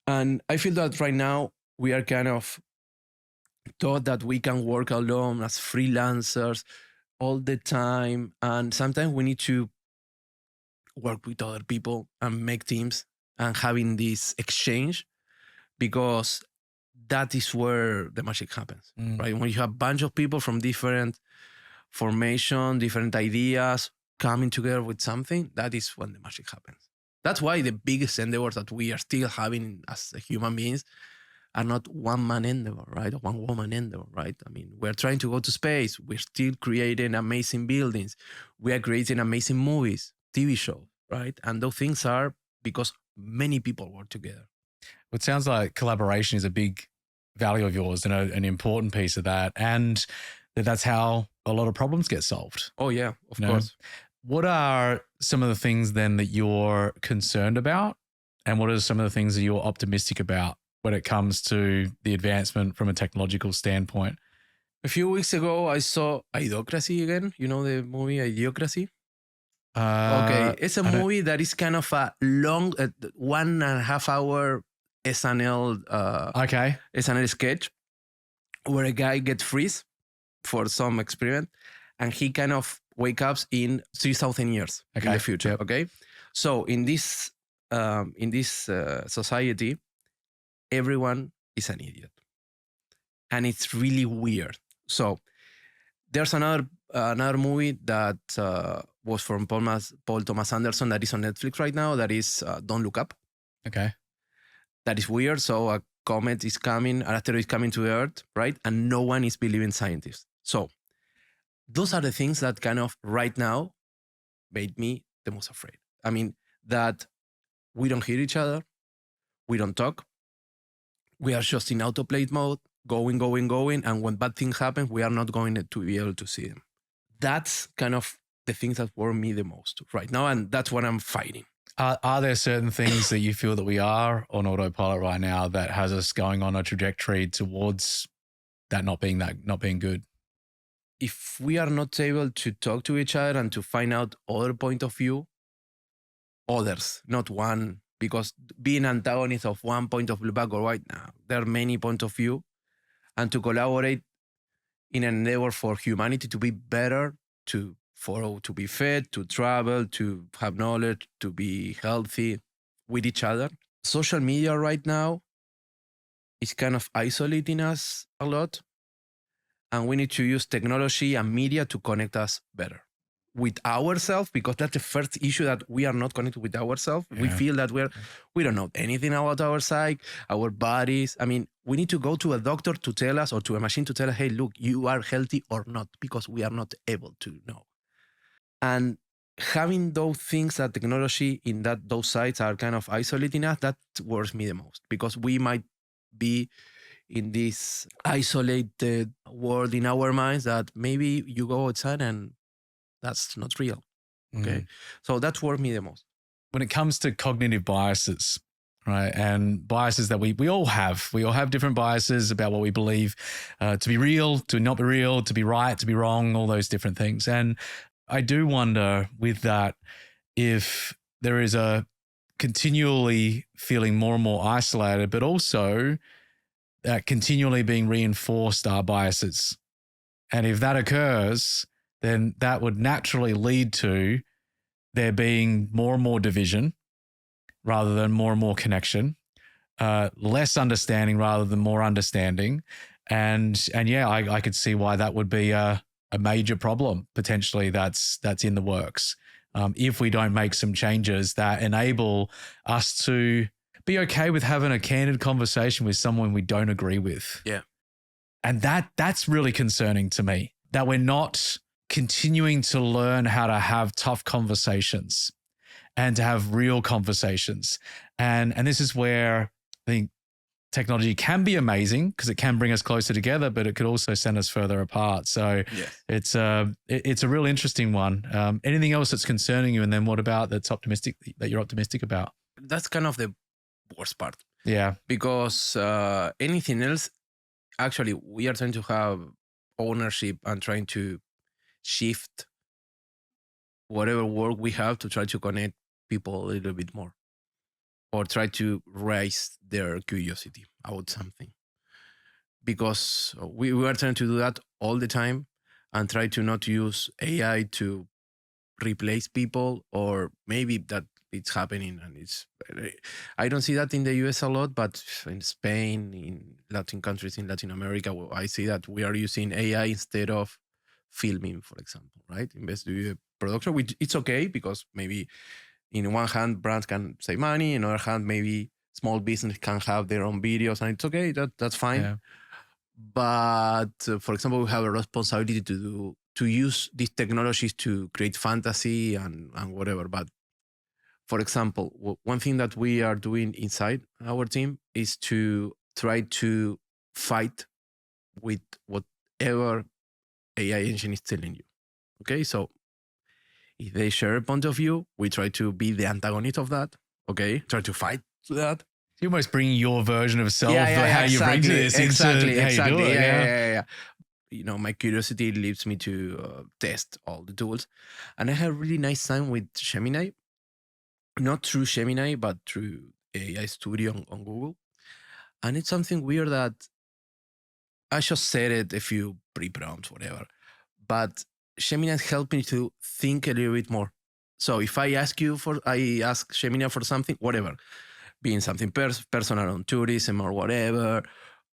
And I feel that right now we are kind of taught that we can work alone as freelancers all the time. And sometimes we need to work with other people and make teams and having this exchange because that is where the magic happens, right? When you have a bunch of people from different formation, different ideas coming together with something, that is when the magic happens. That's why the biggest endeavors that we are still having as human beings are not one-man endeavor, right? Or one-woman endeavor, right? I mean, we're trying to go to space. We're still creating amazing buildings. We are creating amazing movies, TV shows, right? And those things are because many people work together. It sounds like collaboration is a big value of yours and an important piece of that. And that's how a lot of problems get solved. Oh, yeah, of course. What are some of the things then that you're concerned about? And what are some of the things that you're optimistic about when it comes to the advancement from a technological standpoint? A few weeks ago, I saw Idiocracy again. You know the movie Idiocracy? Okay, it's a I don't. movie that is kind of a long, 1.5 hour SNL, Okay. SNL sketch where a guy gets freeze for some experiment, and he kind of wake up in 3,000 years in Okay. the future. Yep. Okay, so in this society, everyone is an idiot, and it's really weird. So there's another movie that was from Paul Thomas Anderson that is on Netflix right now. That is Don't Look Up. Okay. That is weird. So a comet is coming, an asteroid is coming to Earth, right? And no one is believing scientists. So those are the things that kind of right now made me the most afraid. I mean, that we don't hear each other, we don't talk, we are just in autoplay mode, going, and when bad things happen, we are not going to be able to see them. That's kind of the things that worry me the most right now, and that's what I'm fighting. Are there certain things that you feel that we are on autopilot right now that has us going on a trajectory towards that not being good? If we are not able to talk to each other and to find out other point of view, others, not one, because being antagonist of one point of view, black or white, now there are many point of view, and to collaborate in an endeavor for humanity to be better, to follow, to be fed, to travel, to have knowledge, to be healthy with each other. Social media right now is kind of isolating us a lot, and we need to use technology and media to connect us better with ourselves, because that's the first issue, that we are not connected with ourselves. We Yeah. feel that we don't know anything about our psyche, our bodies. I mean, we need to go to a doctor to tell us, or to a machine to tell us, hey, look, you are healthy or not, because we are not able to know. And having those things, that technology in those sites are kind of isolating us, that worries me the most, because we might be in this isolated world in our minds that maybe you go outside and that's not real. Okay. So that's worried me the most. When it comes to cognitive biases, right, and biases that we all have different biases about what we believe to be real, to not be real, to be right, to be wrong, all those different things. And I do wonder with that if there is a continually feeling more and more isolated, but also continually being reinforced our biases. And if that occurs, then that would naturally lead to there being more and more division rather than more and more connection, less understanding rather than more understanding. And yeah, I could see why that would be a major problem potentially that's in the works. If we don't make some changes that enable us to be okay with having a candid conversation with someone we don't agree with. Yeah. And that's really concerning to me, that we're not continuing to learn how to have tough conversations and to have real conversations. And this is where I think technology can be amazing, because it can bring us closer together, but it could also send us further apart. So it's a real interesting one. Anything else that's concerning you? And then what about that you're optimistic about? That's kind of the worst part. Yeah. Because anything else, actually, we are trying to have ownership and trying to shift whatever work we have to try to connect people a little bit more, or try to raise their curiosity about something. Because we are trying to do that all the time, and try to not use AI to replace people, or maybe that it's happening and it's, I don't see that in the US a lot, but in Spain, in Latin countries, in Latin America, I see that we are using AI instead of filming, for example, right? Invest in production, which it's okay, because maybe in one hand brands can save money, in other hand maybe small business can have their own videos, and it's okay, that's fine. Yeah. But for example, we have a responsibility to use these technologies to create fantasy and whatever. But for example, one thing that we are doing inside our team is to try to fight with whatever AI engine is telling you. Okay, so if they share a point of view, we try to be the antagonist of that. Okay, try to fight that. You almost bring your version of self, how you bring to this exactly. into how you do it. Yeah. my curiosity leads me to test all the tools. And I had a really nice time with Gemini, not through Gemini, but through AI Studio on Google. And it's something weird that I just said it a few pre-prompts, whatever. But Gemini helped me to think a little bit more. So if I ask Gemini for something, whatever, being something personal on tourism or whatever,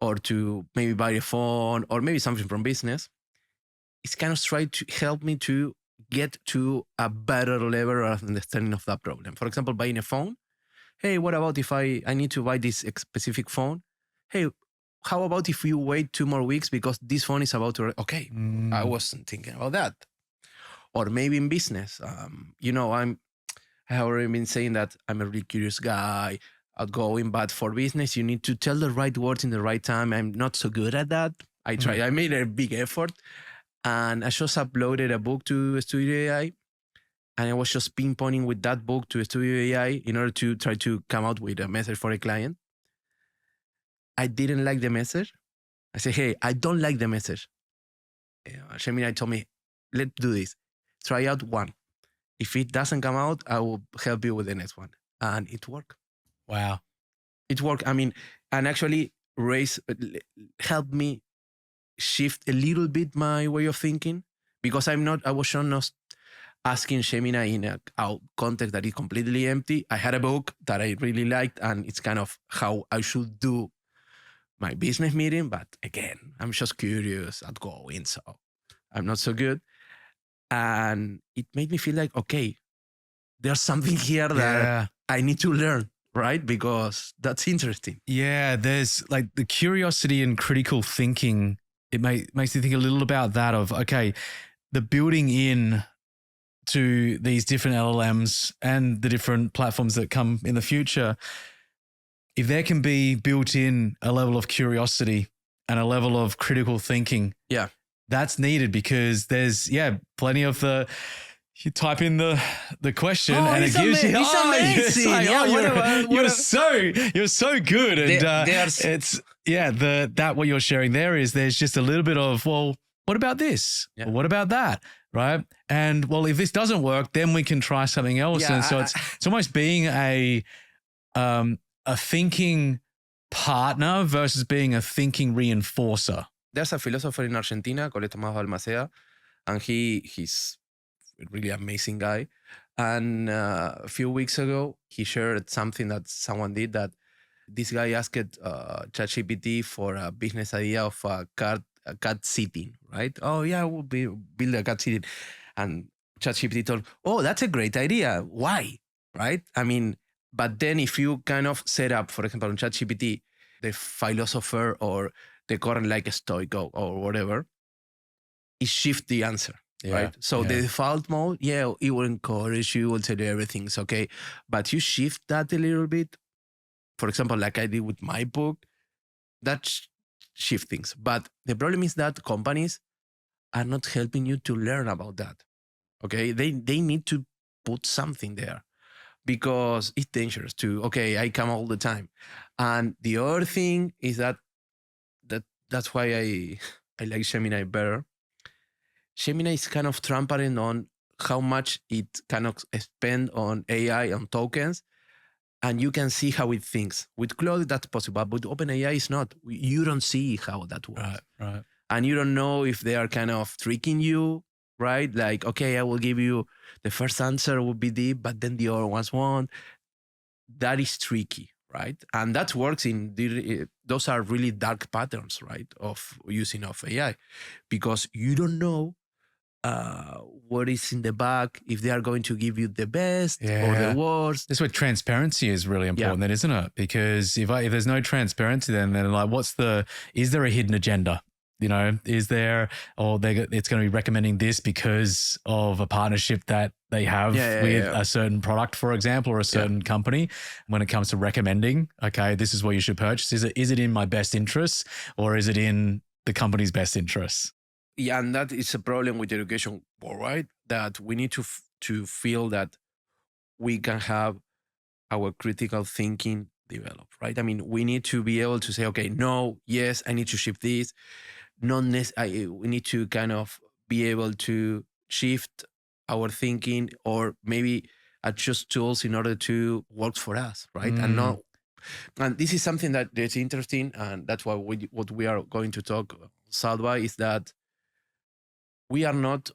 or to maybe buy a phone or maybe something from business, it's kind of trying to help me to get to a better level of understanding of that problem. For example, buying a phone. Hey, what about if I need to buy this specific phone? Hey, how about if you wait 2 more weeks because this phone is about to, okay, I wasn't thinking about that. Or maybe in business, I have already been saying that I'm a really curious guy, outgoing, but for business, you need to tell the right words in the right time. I'm not so good at that. I made a big effort, and I just uploaded a book to Studio AI, and I was just pinpointing with that book to Studio AI in order to try to come out with a message for a client. I didn't like the message. I said, hey, I don't like the message. Gemini told me, let's do this. Try out one. If it doesn't come out, I will help you with the next one. And it worked. Wow. It worked. I mean, and actually helped me shift a little bit my way of thinking, because I was not asking Gemini in a context that is completely empty. I had a book that I really liked, and it's kind of how I should do my business meeting. But again, I'm just curious, outgoing, so I'm not so good. And it made me feel like, okay, there's something here that I need to learn, right? Because that's interesting. Yeah, there's like the curiosity and critical thinking. It makes you think a little about that of, okay, the building in to these different LLMs and the different platforms that come in the future. If there can be built in a level of curiosity and a level of critical thinking, that's needed, because there's plenty of you type in the question and it gives you amazing. You're so good. And it's that what you're sharing there is there's just a little bit of, well, what about this? Well, what about that? Right. And well, if this doesn't work, then we can try something else. And so it's almost being a thinking partner versus being a thinking reinforcer. There's a philosopher in Argentina called Tomás Balmaceda, and he's a really amazing guy. And a few weeks ago, he shared something that someone did, that this guy asked ChatGPT for a business idea of a cat sitting, right? Oh yeah, we'll build a cat sitting. And ChatGPT told, oh, that's a great idea. Why? Right? I mean, but then if you kind of set up, for example, on ChatGPT, the philosopher or the current like Stoic or whatever, it shifts the answer, right? So the default mode, it will encourage you, will tell you everything's okay. But you shift that a little bit. For example, like I did with my book, that shift things. But the problem is that companies are not helping you to learn about that. Okay, they need to put something there, because it's dangerous to, I come all the time. And the other thing is that's why I like Gemini better. Gemini is kind of transparent on how much it kind of spend on AI, on tokens, and you can see how it thinks. With Claude, that's possible, but with OpenAI, it's not. You don't see how that works. Right. And you don't know if they are kind of tricking you, right? Like, okay, I will give you the first answer will be deep, but then the other ones won't. That is tricky, right? And that works those are really dark patterns, right? Of using of AI, because you don't know what is in the back, if they are going to give you the best or the worst. That's where transparency is really important, then, isn't it? Because if there's no transparency, then like, is there a hidden agenda? Is there, it's going to be recommending this because of a partnership that they have with a certain product, for example, or a certain company. When it comes to recommending, okay, this is what you should purchase. Is it in my best interests, or is it in the company's best interests? Yeah, and that is a problem with education worldwide, that we need to feel that we can have our critical thinking developed, right? I mean, we need to be able to say, okay, no, yes, I need to shift this. we need to kind of be able to shift our thinking, or maybe adjust tools in order to work for us, right? And Mm. not, and this is something that is interesting, and that's why what we are going to talk, Salva, is that we are not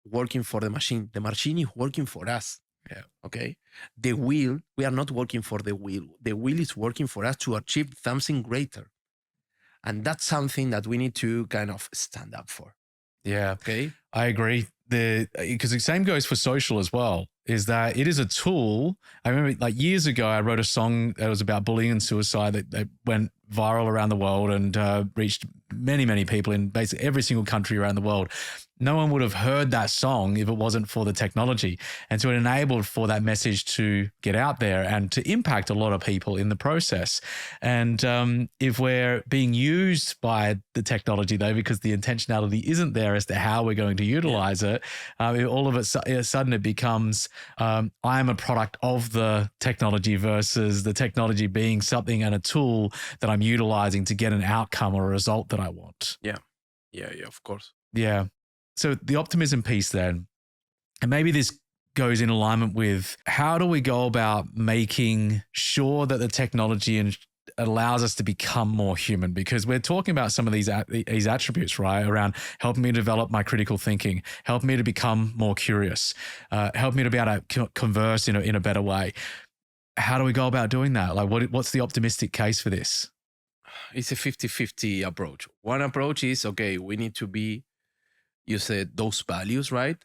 working for the machine. The machine is working for us. Yeah. Okay. The wheel, we are not working for the wheel. The wheel is working for us to achieve something greater. And that's something that we need to kind of stand up for. Yeah. Okay. I agree. Because the same goes for social as well, is that it is a tool. I remember like years ago, I wrote a song that was about bullying and suicide that went viral around the world and reached many, many people in basically every single country around the world. No one would have heard that song if it wasn't for the technology. And so it enabled for that message to get out there and to impact a lot of people in the process. And if we're being used by the technology, though, because the intentionality isn't there as to how we're going to utilize it, all of a sudden it becomes I am a product of the technology versus the technology being something and a tool that I'm utilizing to get an outcome or a result that I want. Yeah, of course. Yeah. So the optimism piece then, and maybe this goes in alignment with how do we go about making sure that the technology allows us to become more human, because we're talking about some of these attributes, right? Around helping me develop my critical thinking, helping me to become more curious, helping me to be able to converse in a better way. How do we go about doing that? Like what's the optimistic case for this? It's a 50-50 approach. One approach is, okay, we need to be, you said, those values, right?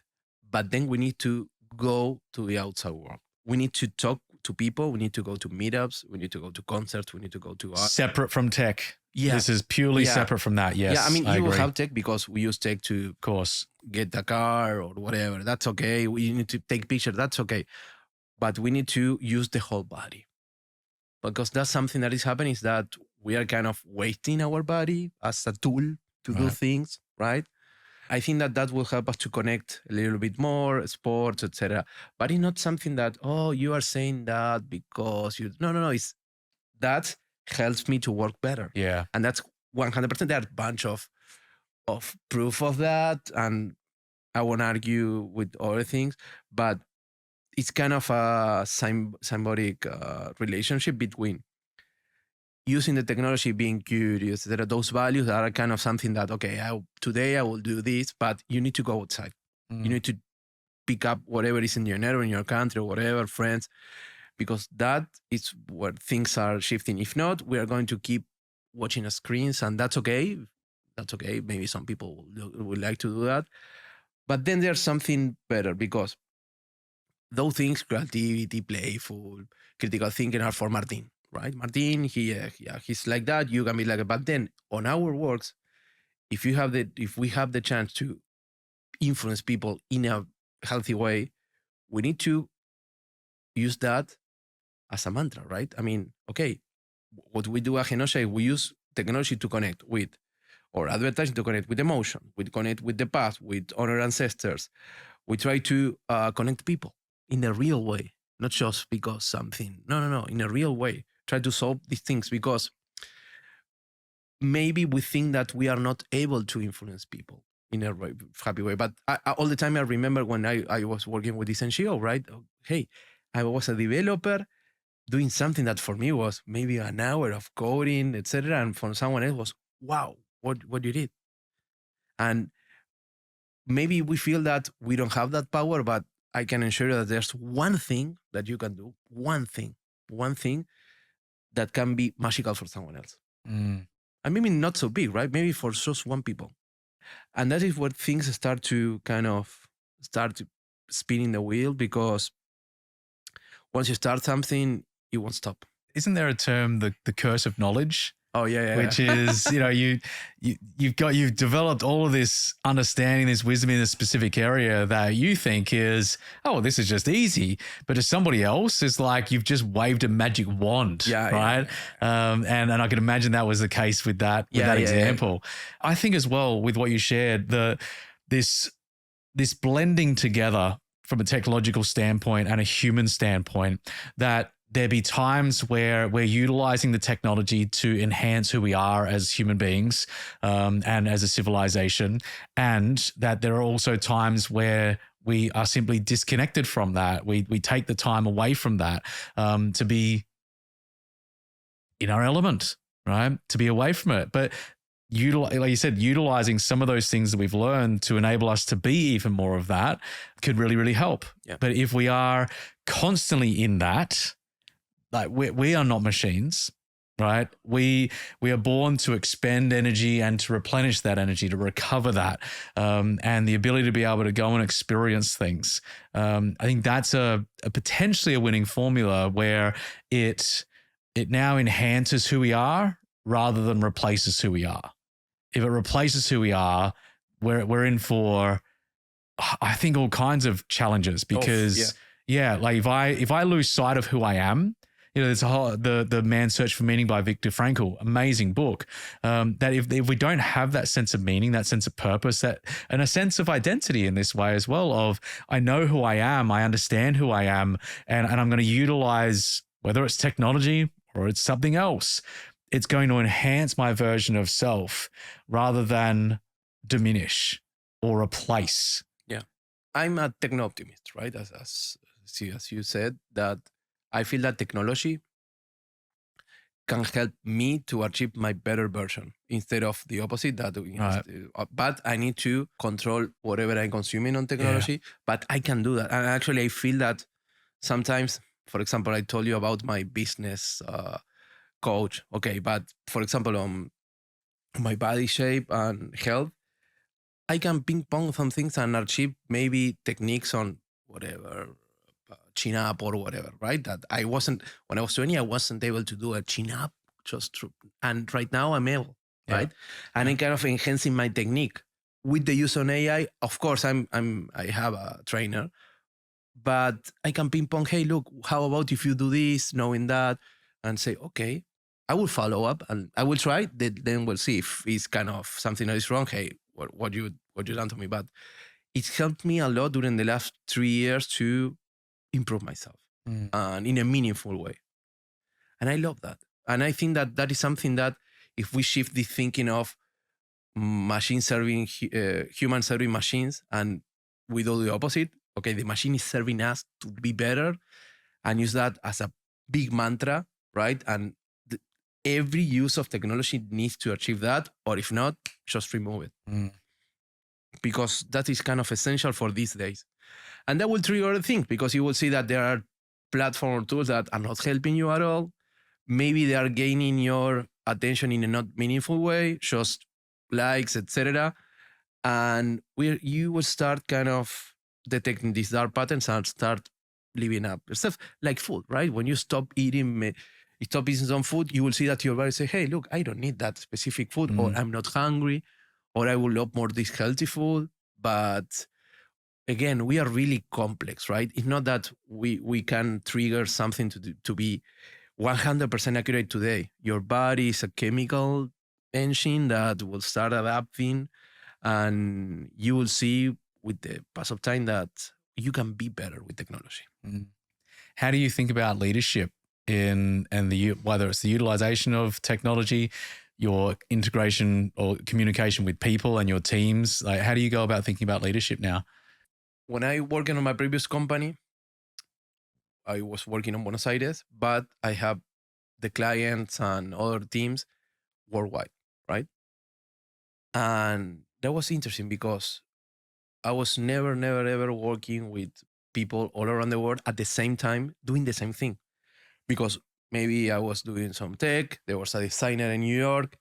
But then we need to go to the outside world. We need to talk to people. We need to go to meetups. We need to go to concerts. We need to go to art. Separate from tech. Yeah. This is purely separate from that. Yes. Yeah. I mean, I you will agree. have tech because we use tech to, of course, get the car or whatever. That's okay. We need to take pictures. That's okay. But we need to use the whole body, because that's something that is happening, is that we are kind of wasting our body as a tool to do things, right? I think that will help us to connect a little bit more, sports, etc. But it's not something that, oh, you are saying that because you. No. It's that helps me to work better. Yeah, and that's 100%. There are a bunch of proof of that, and I won't argue with other things, but it's kind of a symbolic relationship between using the technology, being curious. There are those values that are kind of something that, okay, today I will do this, but you need to go outside. You need to pick up whatever is in your network, in your country, or whatever, friends, because that is where things are shifting. If not, we are going to keep watching the screens, and that's okay. That's okay. Maybe some people would like to do that. But then there's something better, because those things, creativity, playful, critical thinking, are for Martin, right? Martin, he's like that. You can be like that. But then on our works, if we have the chance to influence people in a healthy way, we need to use that as a mantra, right? I mean, okay, what we do at Genosha, we use technology to connect with, or advertising to connect with emotion, we connect with the past, with our ancestors. We try to connect people in a real way, not just because something. No, in a real way. Try to solve these things, because maybe we think that we are not able to influence people in a happy way. But all the time I remember when I was working with this NGO, right? Hey, I was a developer doing something that for me was maybe an hour of coding, etc. And for someone else was, wow, what you did. And maybe we feel that we don't have that power, but I can assure you that there's one thing that you can do, one thing that can be magical for someone else. And maybe not so big, right? Maybe for just one people. And that is where things start to spinning the wheel, because once you start something, it won't stop. Isn't there a term, the curse of knowledge? Oh yeah. Which is, you've developed all of this understanding, this wisdom in a specific area that you think is, oh, this is just easy. But to somebody else, it's like you've just waved a magic wand, right? Yeah. And I can imagine that was the case with that example. I think as well, with what you shared, this blending together from a technological standpoint and a human standpoint, that there be times where we're utilizing the technology to enhance who we are as human beings and as a civilization, and that there are also times where we are simply disconnected from that. We take the time away from that to be in our element, right? To be away from it. But like you said, utilizing some of those things that we've learned to enable us to be even more of that could really, really help. Yeah. But if we are constantly in that, like we are not machines, right? We are born to expend energy and to replenish that energy, to recover that, and the ability to be able to go and experience things. I think that's a potentially a winning formula where it now enhances who we are rather than replaces who we are. If it replaces who we are, we're in for, I think, all kinds of challenges because like if I lose sight of who I am, there's a whole the Man's Search for Meaning by Viktor Frankl, amazing book. That if we don't have that sense of meaning, that sense of purpose, and a sense of identity in this way as well, of I know who I am, I understand who I am, and I'm going to utilize, whether it's technology or it's something else, it's going to enhance my version of self rather than diminish or replace. Yeah. I'm a techno optimist, right? As you said, that I feel that technology can help me to achieve my better version instead of the opposite. That Right. but I need to control whatever I'm consuming on technology. But I can do that, and actually, I feel that sometimes. For example, I told you about my business coach. Okay, but for example, on my body shape and health, I can ping pong some things and achieve maybe techniques on whatever chin up or whatever, right? That I wasn't, when I was 20, I wasn't able to do a chin up and right now I'm able, right? And I'm kind of enhancing my technique with the use on AI. Of course, I have a trainer, but I can ping pong. Hey, look, how about if you do this, knowing that, and say, okay, I will follow up and I will try. Then we'll see if it's kind of something that is wrong. Hey, what you done to me? But it's helped me a lot during the last 3 years to improve myself and in a meaningful way. And I love that. And I think that that is something that if we shift the thinking of machine serving, human serving machines, and we do the opposite, okay, the machine is serving us to be better, and use that as a big mantra, right? And every use of technology needs to achieve that, or if not, just remove it. Because that is kind of essential for these days. And that will trigger other things, because you will see that there are platform tools that are not helping you at all. Maybe they are gaining your attention in a not meaningful way, just likes, etc. And you will start kind of detecting these dark patterns and start living up stuff like food, right? When you stop eating some food, you will see that your body say, hey, look, I don't need that specific food, or I'm not hungry, or I will love more this healthy food. But again, we are really complex, right? It's not that we can trigger something to be 100% accurate today. Your body is a chemical engine that will start adapting, and you will see with the pass of time that you can be better with technology. How do you think about leadership in whether it's the utilization of technology, your integration or communication with people and your teams? Like, how do you go about thinking about leadership now? When I working on my previous company, I was working on Buenos Aires, but I have the clients and other teams worldwide, right? And that was interesting because I was never, ever working with people all around the world at the same time doing the same thing. Because maybe I was doing some tech, there was a designer in New York,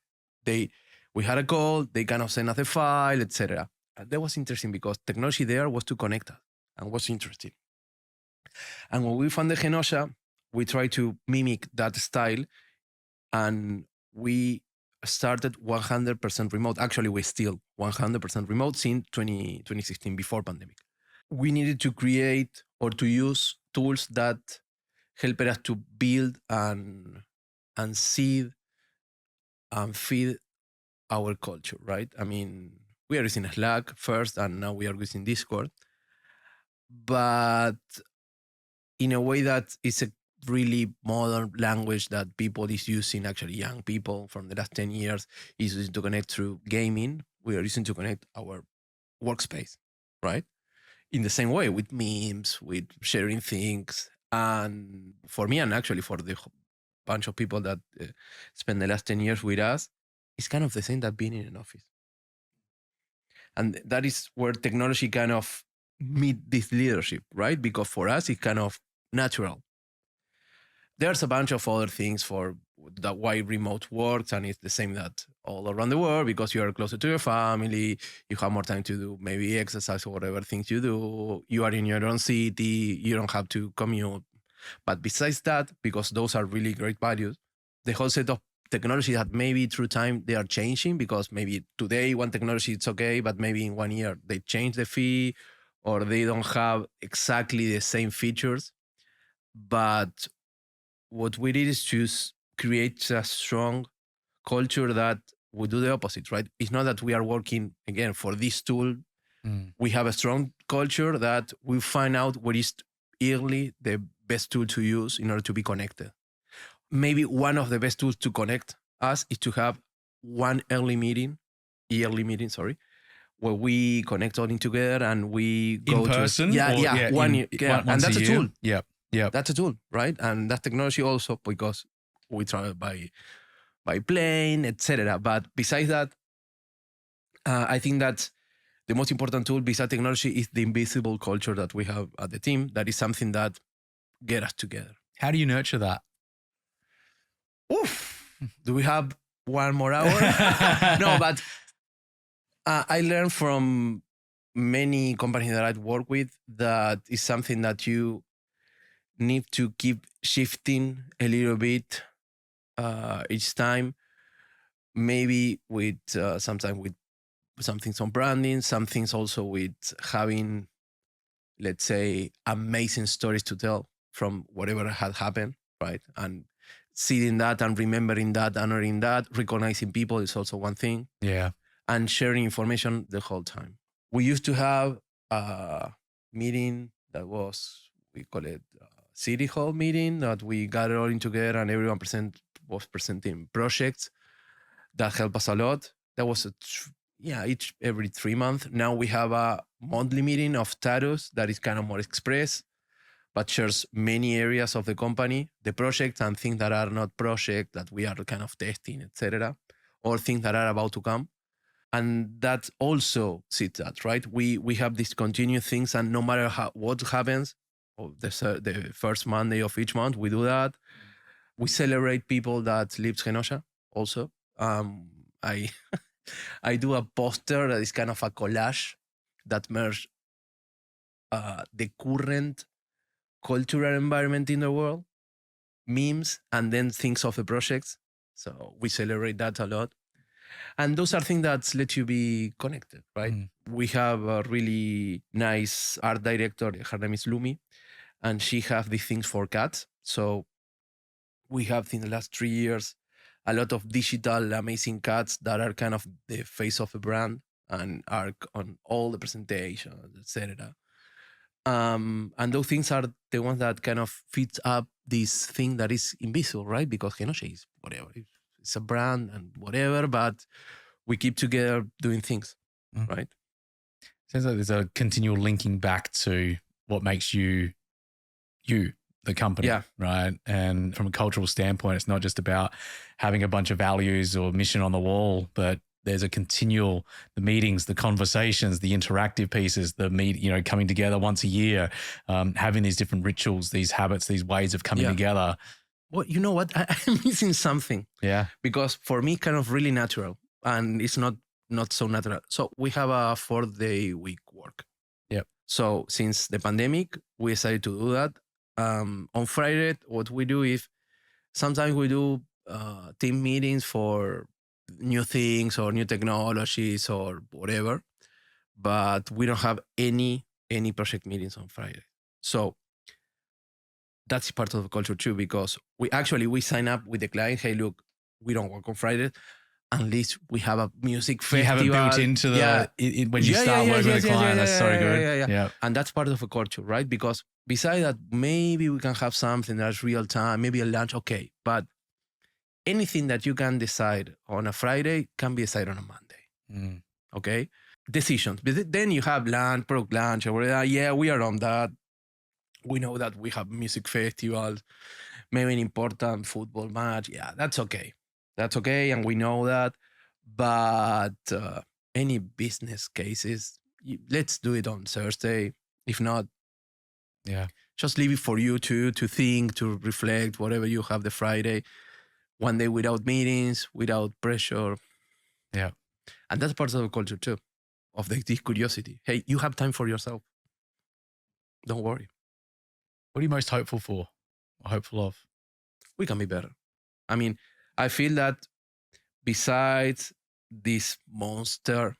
we had a call, they kind of sent us a file, etc. And that was interesting because technology there was to connect us and was interesting. And when we founded Genosha, we tried to mimic that style, and we started 100% remote. Actually, we're still 100% remote since 2016, before pandemic. We needed to create or to use tools that help us to build and seed and feed our culture, right? I mean, we are using Slack first, and now we are using Discord, but in a way that is really modern language that people is using, actually young people from the last 10 years is using to connect through gaming. We are using to connect our workspace, right? In the same way with memes, with sharing things. And for me, and actually for the bunch of people that spend the last 10 years with us, it's kind of the same that being in an office. And that is where technology kind of meet this leadership, right? Because for us, it's kind of natural. There's a bunch of other things for that why remote works, and it's the same that all around the world because you are closer to your family, you have more time to do maybe exercise or whatever things you do. You are in your own city, you don't have to commute. But besides that, because those are really great values, the whole set of technology that maybe through time they are changing because maybe today one technology it's okay, but maybe in 1 year they change the fee or they don't have exactly the same features. But what we did is just create a strong culture that we do the opposite, right? It's not that we are working again for this tool. We have a strong culture that we find out what is really the best tool to use in order to be connected. Maybe one of the best tools to connect us is to have one yearly meeting, sorry, where we connect all in together and we In go person? yeah, Or, yeah, one year, yeah, and once that's a a year? tool. Yep. Yep. That's a tool, right? And that technology also because we travel by plane, etc. But besides that, I think that the most important tool besides technology is the invisible culture that we have at the team. That is something that get us together. How do you nurture that? Oof. Do we have one more hour? No, but I learned from many companies that I work with that is something that you need to keep shifting a little bit each time. Maybe with sometimes with some things on branding, some things also with having, let's say, amazing stories to tell from whatever had happened, right? And seeing that and remembering that, honoring that, recognizing people is also one thing. Yeah. And sharing information the whole time. We used to have a meeting that was, we call it city hall meeting, that we gathered all in together and everyone was presenting projects that help us a lot. That was each every 3 months. Now we have a monthly meeting of status that is kind of more express, but shares many areas of the company, the projects and things that are not project that we are kind of testing, etc., or things that are about to come. And that also sits that, right? We have these continuous things, and no matter what happens, the first Monday of each month, we do that. We celebrate people that lives Genosha also. I I do a poster that is kind of a collage that merge the current cultural environment in the world, memes, and then things of the projects. So we celebrate that a lot. And those are things that let you be connected, right? We have a really nice art director. Her name is Lumi, and she has these things for cats. So we have in the last 3 years a lot of digital amazing cats that are kind of the face of the brand and are on all the presentations, etc. And those things are the ones that kind of fit up this thing that is invisible, right? Because Genosha is whatever. It's a brand and whatever, but we keep together doing things, right? Sounds like there's a continual linking back to what makes you, the company, right? And from a cultural standpoint, it's not just about having a bunch of values or mission on the wall, but there's a continual, the meetings, the conversations, the interactive pieces, coming together once a year, having these different rituals, these habits, these ways of coming together. Well, you know what? I'm missing something. Yeah. Because for me, kind of really natural, and it's not so natural. So we have a 4-day week work. Yep. So since the pandemic, we decided to do that. On Friday, what we do is sometimes we do team meetings for new things or new technologies or whatever, but we don't have any project meetings on Friday. So that's part of the culture too, because we sign up with the client. Hey, look, we don't work on Friday, unless we have a music You festival. have it built into when you start working with a client. That's so good. Yeah. And that's part of a culture, right? Because besides that, maybe we can have something that's real time, maybe a lunch, okay. But anything that you can decide on a Friday can be decided on a Monday. Okay? Decisions. But then you have lunch, product lunch, or whatever. Yeah, we are on that. We know that we have music festivals, maybe an important football match. Yeah, that's okay. That's okay. And we know that. But any business cases, let's do it on Thursday. If not, just leave it for you to think, to reflect, whatever you have the Friday. One day without meetings, without pressure. Yeah. And that's part of the culture too, of this curiosity. Hey, you have time for yourself. Don't worry. What are you most hopeful for or hopeful of? We can be better. I mean, I feel that besides this monster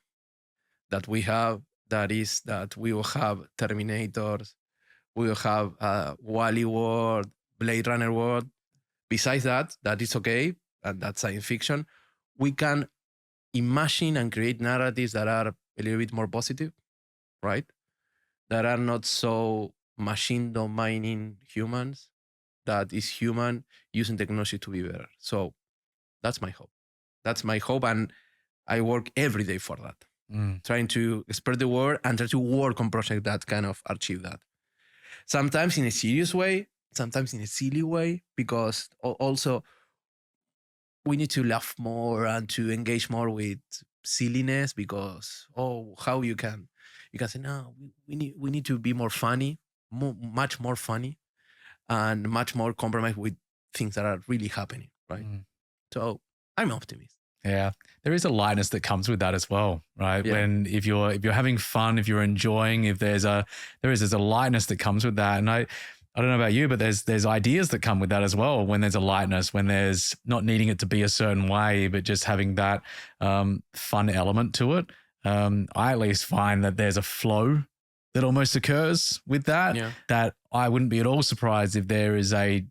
that we have, that is that we will have Terminators, we will have Wall-E world, Blade Runner world. Besides that, that is okay, and that's science fiction. We can imagine and create narratives that are a little bit more positive, right? That are not so machine domining humans, that is human using technology to be better. So that's my hope. That's my hope. And I work every day for that, trying to spread the word and try to work on projects that kind of achieve that. Sometimes in a serious way, sometimes in a silly way, because also we need to laugh more and to engage more with silliness, because how you can say no, we need to be more funny, much more funny, and much more compromised with things that are really happening, right? So I'm optimist. Yeah, there is a lightness that comes with that as well, right? Yeah. When if you're having fun, if you're enjoying, if there's a lightness that comes with that. And I don't know about you, but there's ideas that come with that as well. When there's a lightness, when there's not needing it to be a certain way, but just having that fun element to it. I at least find that there's a flow that almost occurs with that. Yeah. That I wouldn't be at all surprised if there is a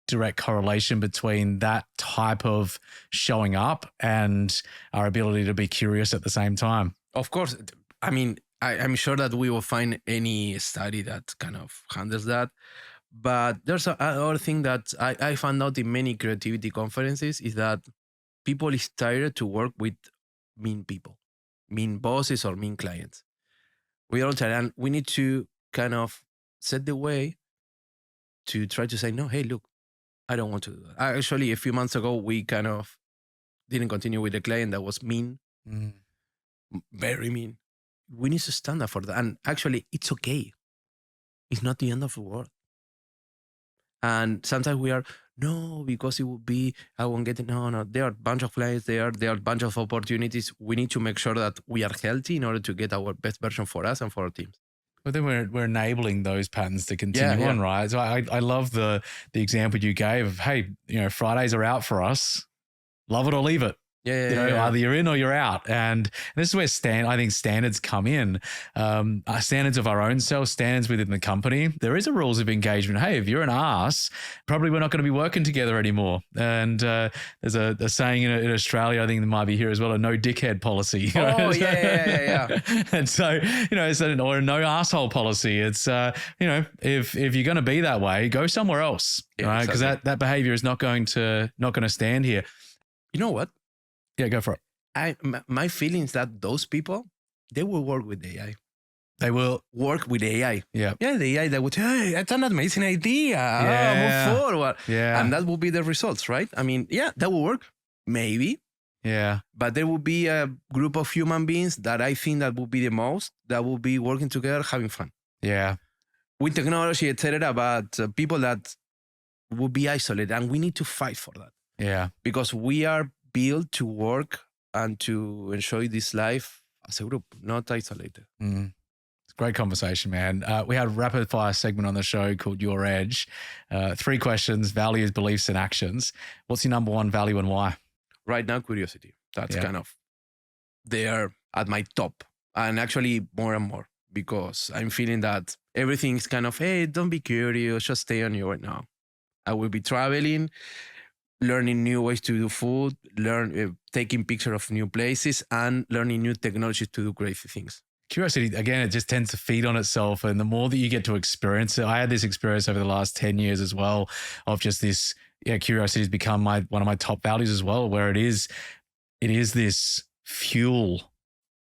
direct correlation between that type of showing up and our ability to be curious at the same time. Of course. I mean, I'm sure that we will find any study that kind of handles that. But there's another thing that I found out in many creativity conferences is that people is tired to work with mean people, mean bosses or mean clients. We all tired, and we need to kind of set the way to try to say, no, hey, look, I don't want to do that. Actually, a few months ago, we kind of didn't continue with a client that was mean, very mean. We need to stand up for that. And actually, it's okay. It's not the end of the world. And sometimes we are, no, because it would be, I won't get it. No. There are a bunch of clients there are a bunch of opportunities. We need to make sure that we are healthy in order to get our best version for us and for our teams. But then we're enabling those patterns to continue on, right? So I love the example you gave of, hey, Fridays are out for us. Love it or leave it. Either you're in or you're out. And this is where I think standards come in. Standards of our own self, standards within the company. There is a rules of engagement. Hey, if you're an ass, probably we're not going to be working together anymore. And there's a saying in Australia, I think there might be here as well, a no dickhead policy. Yeah. And so, it's or a no asshole policy. It's, if you're going to be that way, go somewhere else, right? Because that behavior is not going to stand here. You know what? Yeah, go for it. My feeling is that those people, they will work with AI. They will work with AI. Yeah. Yeah, the AI that would say, hey, that's an amazing idea. Move forward. Yeah. And that will be the results, right? I mean, yeah, that will work. Maybe. Yeah. But there will be a group of human beings that I think that will be the most, that will be working together, having fun. Yeah. With technology, etc. But people that will be isolated. And we need to fight for that. Yeah. Because we are built to work and to enjoy this life as a group, not isolated. It's a great conversation, man. We had a rapid fire segment on the show called Your Edge. 3 questions, values, beliefs, and actions. What's your number one value and why? Right now, curiosity. That's kind of there at my top. And actually more and more, because I'm feeling that everything is kind of, hey, don't be curious, just stay on your way now. I will be traveling. learning new ways to do food, taking picture of new places, and learning new technologies to do crazy things. Curiosity, again, it just tends to feed on itself. And the more that you get to experience it, I had this experience over the last 10 years as well of just this, curiosity has become one of my top values as well, where it is this fuel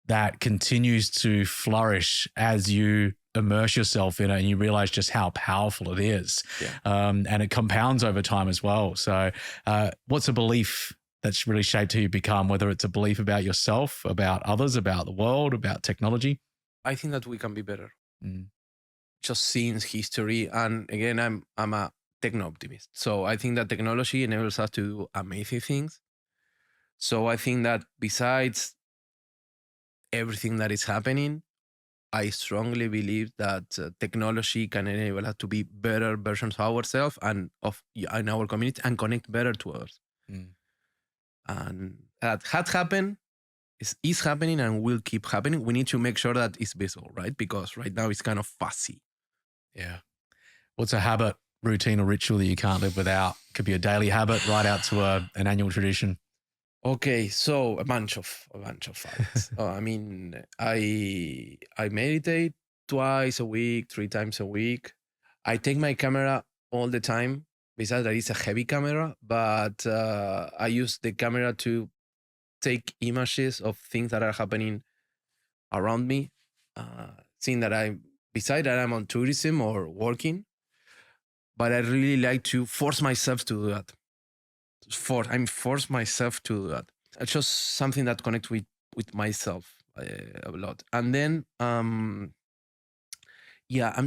that continues to flourish as you immerse yourself in it and you realize just how powerful it is. Yeah. And it compounds over time as well. So what's a belief that's really shaped who you become, whether it's a belief about yourself, about others, about the world, about technology? I think that we can be better. Just seeing history. And again, I'm a techno optimist. So I think that technology enables us to do amazing things. So I think that besides everything that is happening, I strongly believe that technology can enable us to be better versions of ourselves and of in our community and connect better to others. And that had happened, is happening, and will keep happening. We need to make sure that it's visible, right? Because right now it's kind of fuzzy. Yeah. What's a habit, routine, or ritual that you can't live without? Could be a daily habit, right out to an annual tradition. Okay, so a bunch of habits. I mean, I meditate twice a week, 3 times a week. I take my camera all the time. Besides that, it's a heavy camera, but I use the camera to take images of things that are happening around me. Seeing that beside that I'm on tourism or working, but I really like to force myself to do that. Force myself to do that. It's just something that connects with myself a lot. And then I'm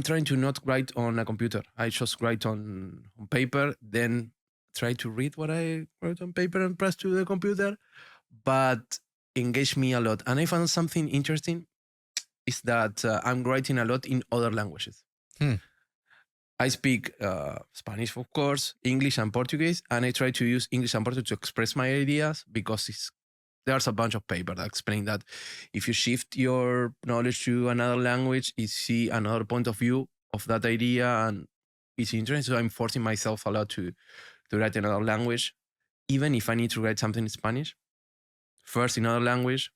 trying to not write on a computer. I just write on paper, then try to read what I wrote on paper and press to the computer, but engage me a lot. And I found something interesting is that I'm writing a lot in other languages. I speak Spanish, of course, English and Portuguese, and I try to use English and Portuguese to express my ideas because there's a bunch of paper that explain that if you shift your knowledge to another language, you see another point of view of that idea, and it's interesting. So I'm forcing myself a lot to write in another language, even if I need to write something in Spanish, first in another language.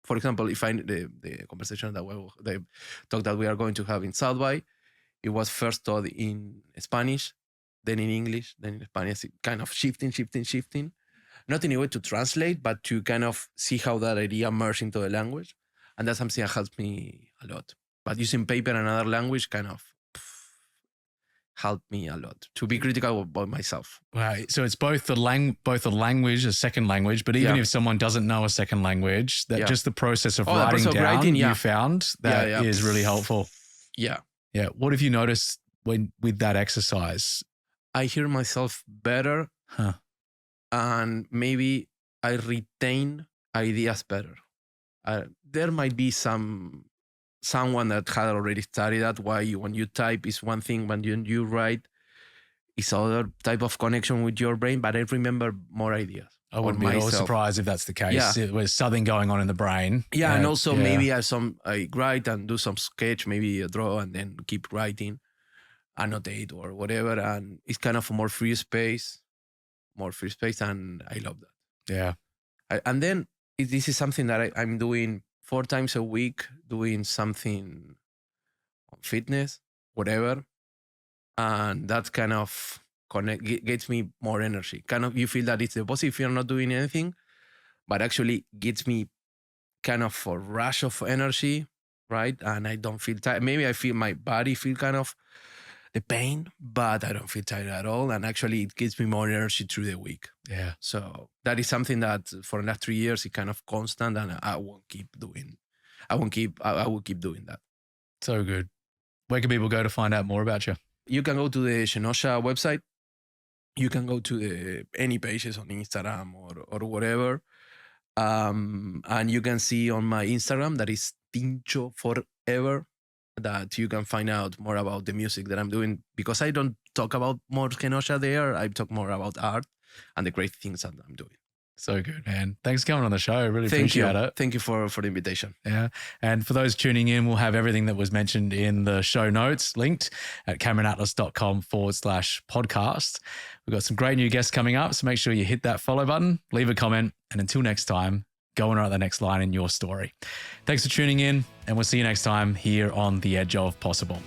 For example, if the conversation the talk that we are going to have in South by, it was first taught in Spanish, then in English, then in Spanish, kind of shifting. Not in a way to translate, but to kind of see how that idea merged into the language. And that's something that helps me a lot. But using paper and another language kind of helped me a lot to be critical about myself. Right. So it's both the language, a second language, but even if someone doesn't know a second language, that just the process of writing you found that is really helpful. Yeah. Yeah. What have you noticed with that exercise? I hear myself better. And maybe I retain ideas better. There might be someone that had already studied that. Why when you type is one thing, when you write is other type of connection with your brain. But I remember more ideas. I wouldn't be at all surprised if that's the case. Yeah. There's something going on in the brain. Yeah, and also maybe I write and do some sketch, maybe a draw, and then keep writing, annotate or whatever, and it's kind of a more free space, and I love that. Yeah. And then this is something that I'm doing 4 times a week, doing something on fitness, whatever, and that kind of gets me more energy. Kind of you feel that it's the opposite if you're not doing anything, but actually gets me kind of a rush of energy, right? And I don't feel tired. Maybe I feel my body feel kind of the pain, but I don't feel tired at all. And actually it gives me more energy through the week. Yeah. So that is something that for the last 3 years, it's kind of constant, and I will keep doing that. So good. Where can people go to find out more about you? You can go to the Genosha website. You can go to any pages on Instagram or whatever. And you can see on my Instagram, that is Tincho Forever, that you can find out more about the music that I'm doing, because I don't talk about more Genosha there. I talk more about art and the great things that I'm doing. So good, man. Thanks for coming on the show. I really Thank you. appreciate it. Thank you for the invitation. Yeah. And for those tuning in, we'll have everything that was mentioned in the show notes linked at cameronatlas.com/podcast. We've got some great new guests coming up. So make sure you hit that follow button, leave a comment. And until next time, go and write the next line in your story. Thanks for tuning in. And we'll see you next time here on The Edge of Possible.